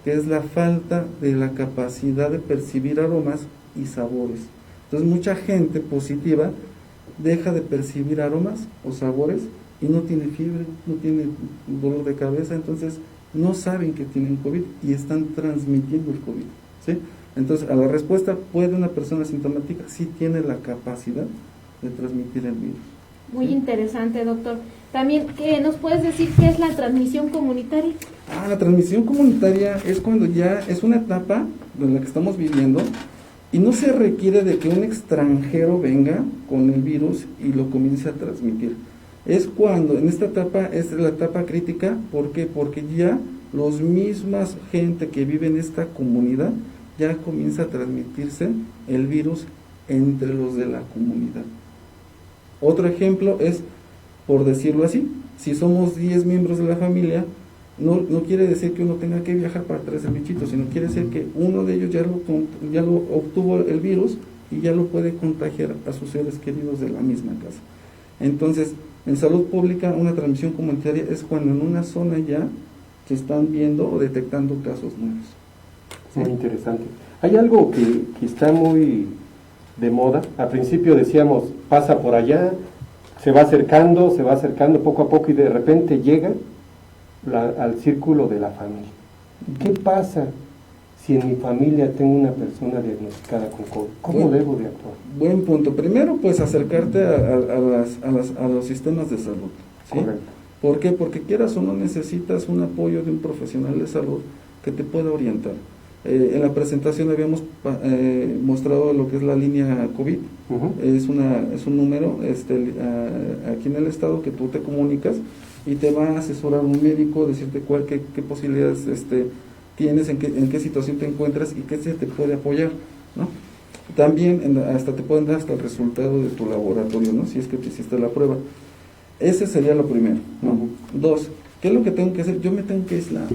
que es la falta de la capacidad de percibir aromas y sabores. Entonces, mucha gente positiva deja de percibir aromas o sabores y no tiene fiebre, no tiene dolor de cabeza, entonces no saben que tienen COVID y están transmitiendo el COVID, ¿sí? Entonces, a la respuesta, ¿puede una persona asintomática? Sí tiene la capacidad de transmitir el virus. Muy interesante, doctor. También, ¿nos puedes decir qué es la transmisión comunitaria? La transmisión comunitaria es cuando ya es una etapa en la que estamos viviendo y no se requiere de que un extranjero venga con el virus y lo comience a transmitir. Es cuando, en esta etapa, es la etapa crítica. ¿Por qué? Porque ya los mismas gente que vive en esta comunidad ya comienza a transmitirse el virus entre los de la comunidad. Otro ejemplo es, por decirlo así, si somos 10 miembros de la familia, no quiere decir que uno tenga que viajar para traer el bichito, sino quiere decir que uno de ellos ya lo obtuvo el virus y ya lo puede contagiar a sus seres queridos de la misma casa. Entonces, en salud pública, una transmisión comunitaria es cuando en una zona ya se están viendo o detectando casos nuevos. ¿Sí? Muy interesante. Hay algo que está muy de moda. Al principio decíamos, pasa por allá, se va acercando poco a poco y de repente llega al círculo de la familia. ¿Qué pasa si en mi familia tengo una persona diagnosticada con COVID? ¿Cómo debo de actuar? Buen punto. Primero, pues acercarte a los sistemas de salud, ¿sí? Correcto. ¿Por qué? Porque quieras o no necesitas un apoyo de un profesional de salud que te pueda orientar. En la presentación habíamos mostrado lo que es la línea COVID. Es un número aquí en el estado que tú te comunicas y te va a asesorar un médico, decirte qué posibilidades tienes, en qué situación te encuentras y qué se te puede apoyar, ¿no? También hasta te pueden dar hasta el resultado de tu laboratorio, ¿no? Si es que te hiciste la prueba. Ese sería lo primero, ¿no? 2, ¿qué es lo que tengo que hacer? Yo me tengo que aislar.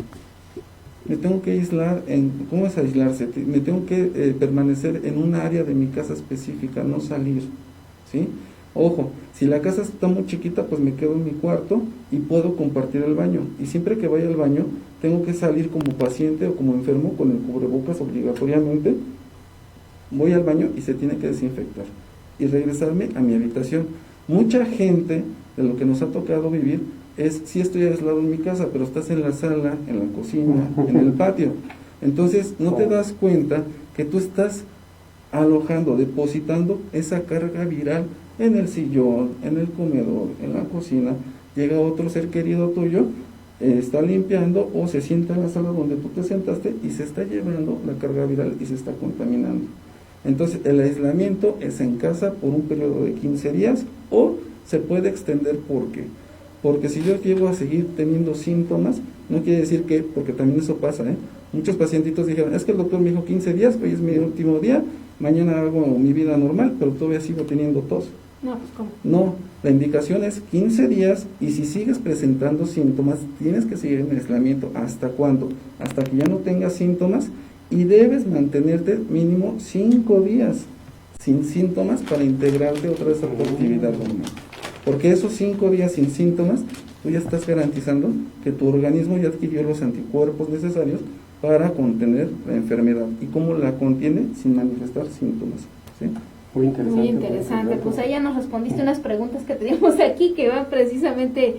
¿Cómo es aislarse? Me tengo que permanecer en un área de mi casa específica, no salir, ¿sí? Ojo, si la casa está muy chiquita, pues me quedo en mi cuarto y puedo compartir el baño. Y siempre que vaya al baño, tengo que salir como paciente o como enfermo con el cubrebocas obligatoriamente. Voy al baño y se tiene que desinfectar y regresarme a mi habitación. Mucha gente, de lo que nos ha tocado vivir, es si estoy aislado en mi casa, pero estás en la sala, en la cocina, en el patio. Entonces no te das cuenta que tú estás alojando, depositando esa carga viral en el sillón, en el comedor, en la cocina. Llega otro ser querido tuyo, está limpiando o se sienta en la sala donde tú te sentaste y se está llevando la carga viral y se está contaminando. Entonces el aislamiento es en casa por un periodo de 15 días o se puede extender. ¿Por qué? Porque si yo llego a seguir teniendo síntomas, no quiere decir que, porque también eso pasa, muchos pacientitos dijeron, es que el doctor me dijo 15 días, hoy es mi último día, mañana hago mi vida normal, pero todavía sigo teniendo tos. No, pues ¿cómo? No, la indicación es 15 días y si sigues presentando síntomas, tienes que seguir en aislamiento. ¿Hasta cuándo? Hasta que ya no tengas síntomas y debes mantenerte mínimo 5 días sin síntomas para integrarte otra vez a tu actividad normal. Porque esos 5 días sin síntomas, tú ya estás garantizando que tu organismo ya adquirió los anticuerpos necesarios para contener la enfermedad. ¿Y cómo la contiene? Sin manifestar síntomas, ¿sí? Muy interesante. Muy interesante. Pues ahí ya nos respondiste unas preguntas que teníamos aquí que van precisamente,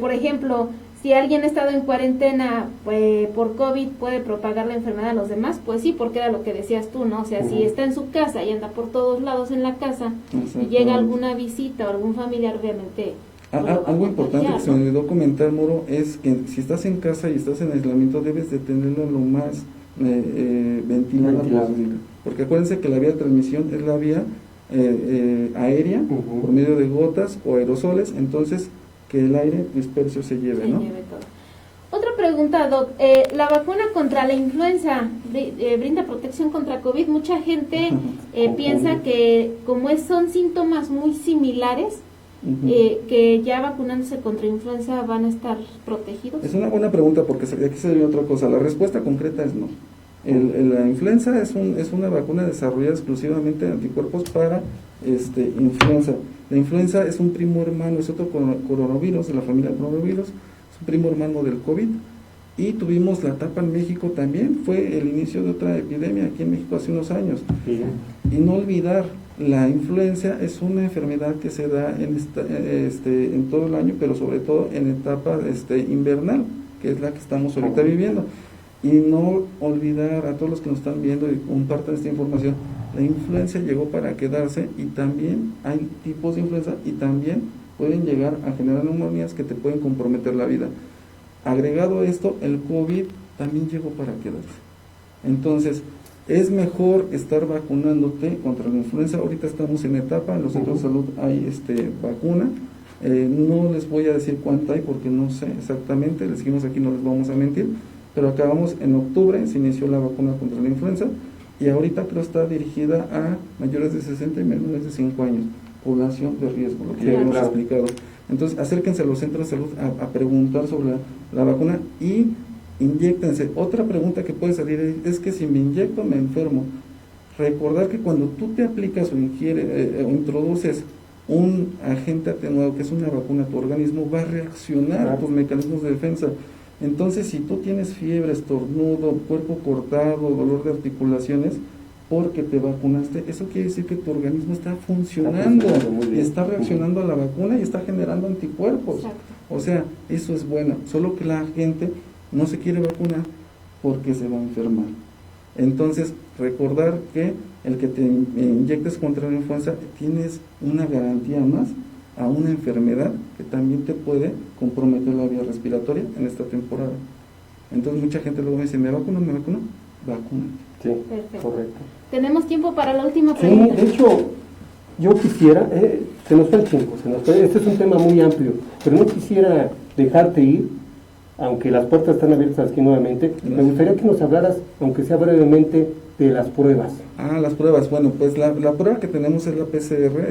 por ejemplo, si alguien ha estado en cuarentena por COVID, ¿puede propagar la enfermedad a los demás? Pues sí, porque era lo que decías tú, ¿no? O sea, si está en su casa y anda por todos lados en la casa y llega alguna visita o algún familiar, obviamente... Algo importante que se me olvidó comentar, Moro, es que si estás en casa y estás en aislamiento, debes de tenerlo lo más ventilada posible. Porque acuérdense que la vía de transmisión es la vía aérea, por medio de gotas o aerosoles, entonces que el aire disperso se lleve, ¿no? Otra pregunta, Doc. La vacuna contra la influenza brinda protección contra COVID. Mucha gente piensa que como son síntomas muy similares, que ya vacunándose contra influenza van a estar protegidos. Es una buena pregunta porque aquí se ve otra cosa. La respuesta concreta es no. La influenza es una vacuna desarrollada exclusivamente de anticuerpos para influenza. La influenza es un primo hermano, es otro coronavirus de la familia coronavirus, es un primo hermano del COVID. Y tuvimos la etapa en México también, fue el inicio de otra epidemia aquí en México hace unos años. Y no olvidar, la influenza es una enfermedad que se da en todo el año, pero sobre todo en etapa invernal, que es la que estamos ahorita viviendo. Y no olvidar a todos los que nos están viendo y compartan esta información, la influenza llegó para quedarse y también hay tipos de influenza y también pueden llegar a generar neumonías que te pueden comprometer la vida. Agregado a esto, el COVID también llegó para quedarse. Entonces, es mejor estar vacunándote contra la influenza. Ahorita estamos en etapa, en los centros de salud hay vacuna. No les voy a decir cuánta hay porque no sé exactamente, les dijimos aquí, no les vamos a mentir, pero acabamos en octubre, se inició la vacuna contra la influenza y ahorita creo está dirigida a mayores de 60 y menores de 5 años, población de riesgo, lo que ya hemos explicado. Entonces, acérquense a los centros de salud a preguntar sobre la vacuna y inyéctense. Otra pregunta que puede salir es que si me inyecto me enfermo. Recordar que cuando tú te aplicas o ingieres o introduces un agente atenuado, que es una vacuna, tu organismo va a reaccionar a tus mecanismos de defensa. Entonces, si tú tienes fiebre, estornudo, cuerpo cortado, dolor de articulaciones, porque te vacunaste, eso quiere decir que tu organismo está funcionando, está reaccionando a la vacuna y está generando anticuerpos. Exacto. O sea, eso es bueno, solo que la gente no se quiere vacunar porque se va a enfermar. Entonces, recordar que el que te inyectes contra la influenza tienes una garantía más a una enfermedad que también te puede comprometer la vía respiratoria en esta temporada. Entonces mucha gente luego me dice, ¿me vacuno? Vacúnate. Sí, perfecto. Correcto. ¿Tenemos tiempo para la última pregunta? Sí, de hecho, yo quisiera, se nos fue el tiempo, este es un tema muy amplio, pero no quisiera dejarte ir, aunque las puertas están abiertas aquí nuevamente. Me gustaría que nos hablaras, aunque sea brevemente, de las pruebas. Las pruebas, bueno, pues la prueba que tenemos es la PCR,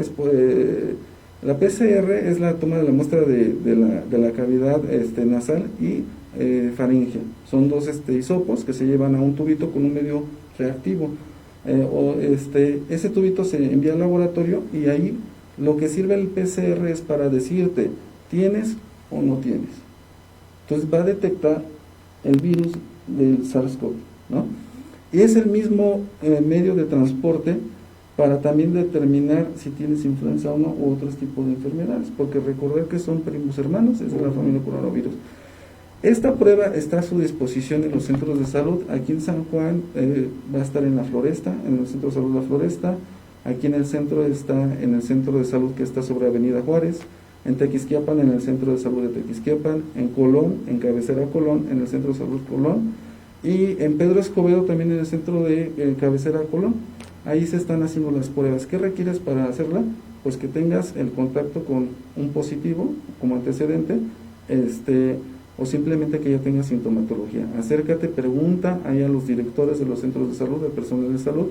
la PCR es la toma de la muestra de la cavidad nasal y faringea. Son dos hisopos que se llevan a un tubito con un medio reactivo. Ese tubito se envía al laboratorio y ahí lo que sirve el PCR es para decirte, tienes o no tienes. Entonces va a detectar el virus del SARS-CoV, ¿no? Y es el mismo medio de transporte para también determinar si tienes influenza o no, u otros tipos de enfermedades, porque recordar que son primos hermanos, es de la familia coronavirus. Esta prueba está a su disposición en los centros de salud. Aquí en San Juan va a estar en la Floresta, en el Centro de Salud La Floresta. Aquí en el centro está en el Centro de Salud que está sobre Avenida Juárez. En Tequisquiapan, en el Centro de Salud de Tequisquiapan. En Colón, en Cabecera Colón, en el Centro de Salud Colón. Y en Pedro Escobedo también en el Centro de Cabecera Colón. Ahí se están haciendo las pruebas. ¿Qué requieres para hacerla? Pues que tengas el contacto con un positivo como antecedente, o simplemente que ya tengas sintomatología. Acércate, pregunta ahí a los directores de los centros de salud, del personal de salud,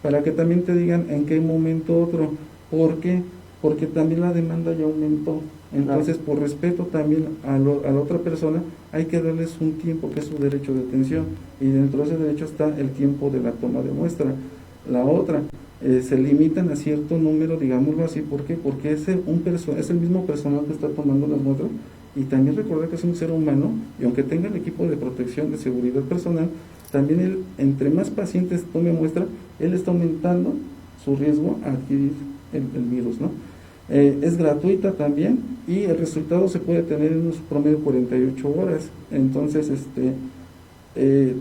para que también te digan en qué momento otro. ¿Por qué? Porque también la demanda ya aumentó. Entonces, por respeto también a la otra persona, hay que darles un tiempo que es su derecho de atención, y dentro de ese derecho está el tiempo de la toma de muestra. La otra, se limitan a cierto número, digámoslo así. ¿Por qué? Porque es el mismo personal que está tomando las muestras, y también recordar que es un ser humano, y aunque tenga el equipo de protección de seguridad personal, también él, entre más pacientes tome muestra, él está aumentando su riesgo a adquirir el virus, ¿no? Es gratuita también, y el resultado se puede tener en unos promedio 48 horas. Entonces,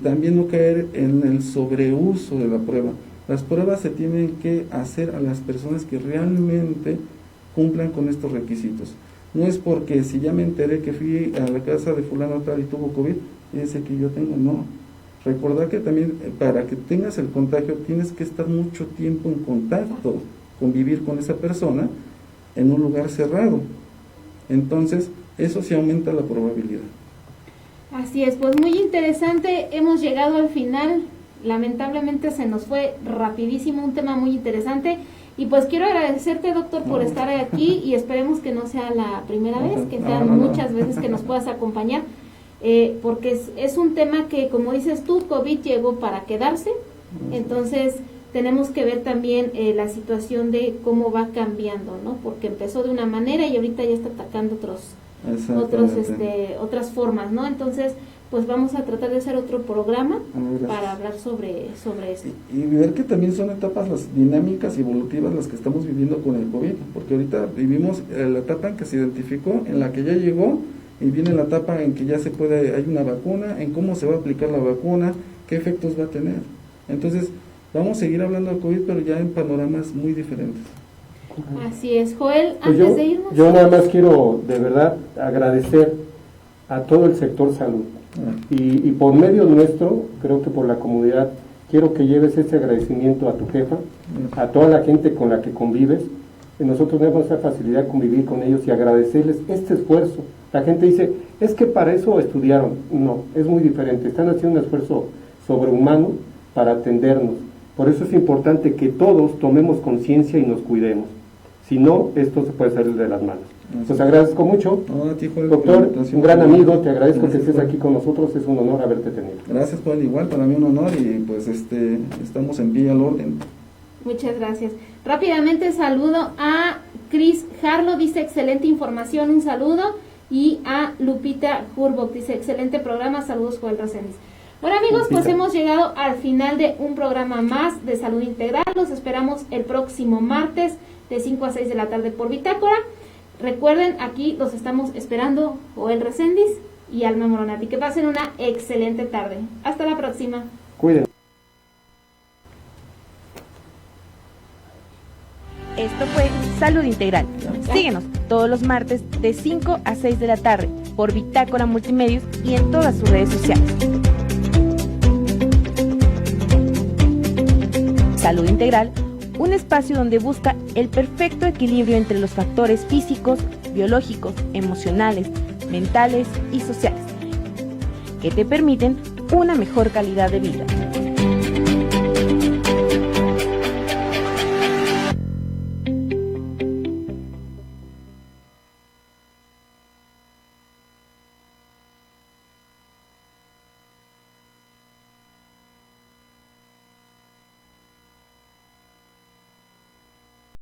también no caer en el sobreuso de la prueba. Las pruebas se tienen que hacer a las personas que realmente cumplan con estos requisitos. No es porque si ya me enteré que fui a la casa de fulano tal y tuvo COVID, ese que yo tengo, no. Recordar que también para que tengas el contagio tienes que estar mucho tiempo en contacto, convivir con esa persona en un lugar cerrado. Entonces, eso sí aumenta la probabilidad. Así es, pues muy interesante, hemos llegado al final, lamentablemente se nos fue rapidísimo, un tema muy interesante, y pues quiero agradecerte, doctor, por estar aquí, y esperemos que no sea la primera vez, que sean muchas veces que nos puedas acompañar, porque es un tema que, como dices tú, COVID llegó para quedarse. Entonces tenemos que ver también la situación de cómo va cambiando, ¿no? Porque empezó de una manera y ahorita ya está atacando otras formas, ¿no? Entonces, pues vamos a tratar de hacer otro programa para hablar sobre esto. Y ver que también son etapas las dinámicas y evolutivas las que estamos viviendo con el COVID, porque ahorita vivimos la etapa en que se identificó, en la que ya llegó, y viene la etapa en que ya hay una vacuna, en cómo se va a aplicar la vacuna, qué efectos va a tener. Entonces, vamos a seguir hablando del COVID, pero ya en panoramas muy diferentes. Así es, Joel, pues antes de irnos. Yo nada más quiero de verdad agradecer a todo el sector salud. Y por medio nuestro, creo que por la comunidad, quiero que lleves ese agradecimiento a tu jefa, a toda la gente con la que convives. Y nosotros tenemos esa facilidad de convivir con ellos y agradecerles este esfuerzo. La gente dice, es que para eso estudiaron. No, es muy diferente. Están haciendo un esfuerzo sobrehumano para atendernos. Por eso es importante que todos tomemos conciencia y nos cuidemos. Si no, esto se puede salir de las manos. Pues agradezco mucho, doctor, un gran amigo, te agradezco que estés aquí con nosotros, es un honor haberte tenido. Gracias, Juan, igual para mí un honor, y pues estamos en pie al orden. Muchas gracias. Rápidamente saludo a Chris Harlow, dice excelente información, un saludo, y a Lupita Hurbock, dice excelente programa, saludos Joel Reséndiz. Bueno amigos, pues hemos llegado al final de un programa más de Salud Integral, los esperamos el próximo martes de 5 a 6 de la tarde por Bitácora. Recuerden, aquí los estamos esperando Joel Reséndiz y Alma Moronati. Que pasen una excelente tarde. Hasta la próxima. Cuídense. Esto fue Salud Integral. Síguenos todos los martes de 5 a 6 de la tarde por Bitácora Multimedios y en todas sus redes sociales. Salud Integral, un espacio donde busca el perfecto equilibrio entre los factores físicos, biológicos, emocionales, mentales y sociales, que te permiten una mejor calidad de vida.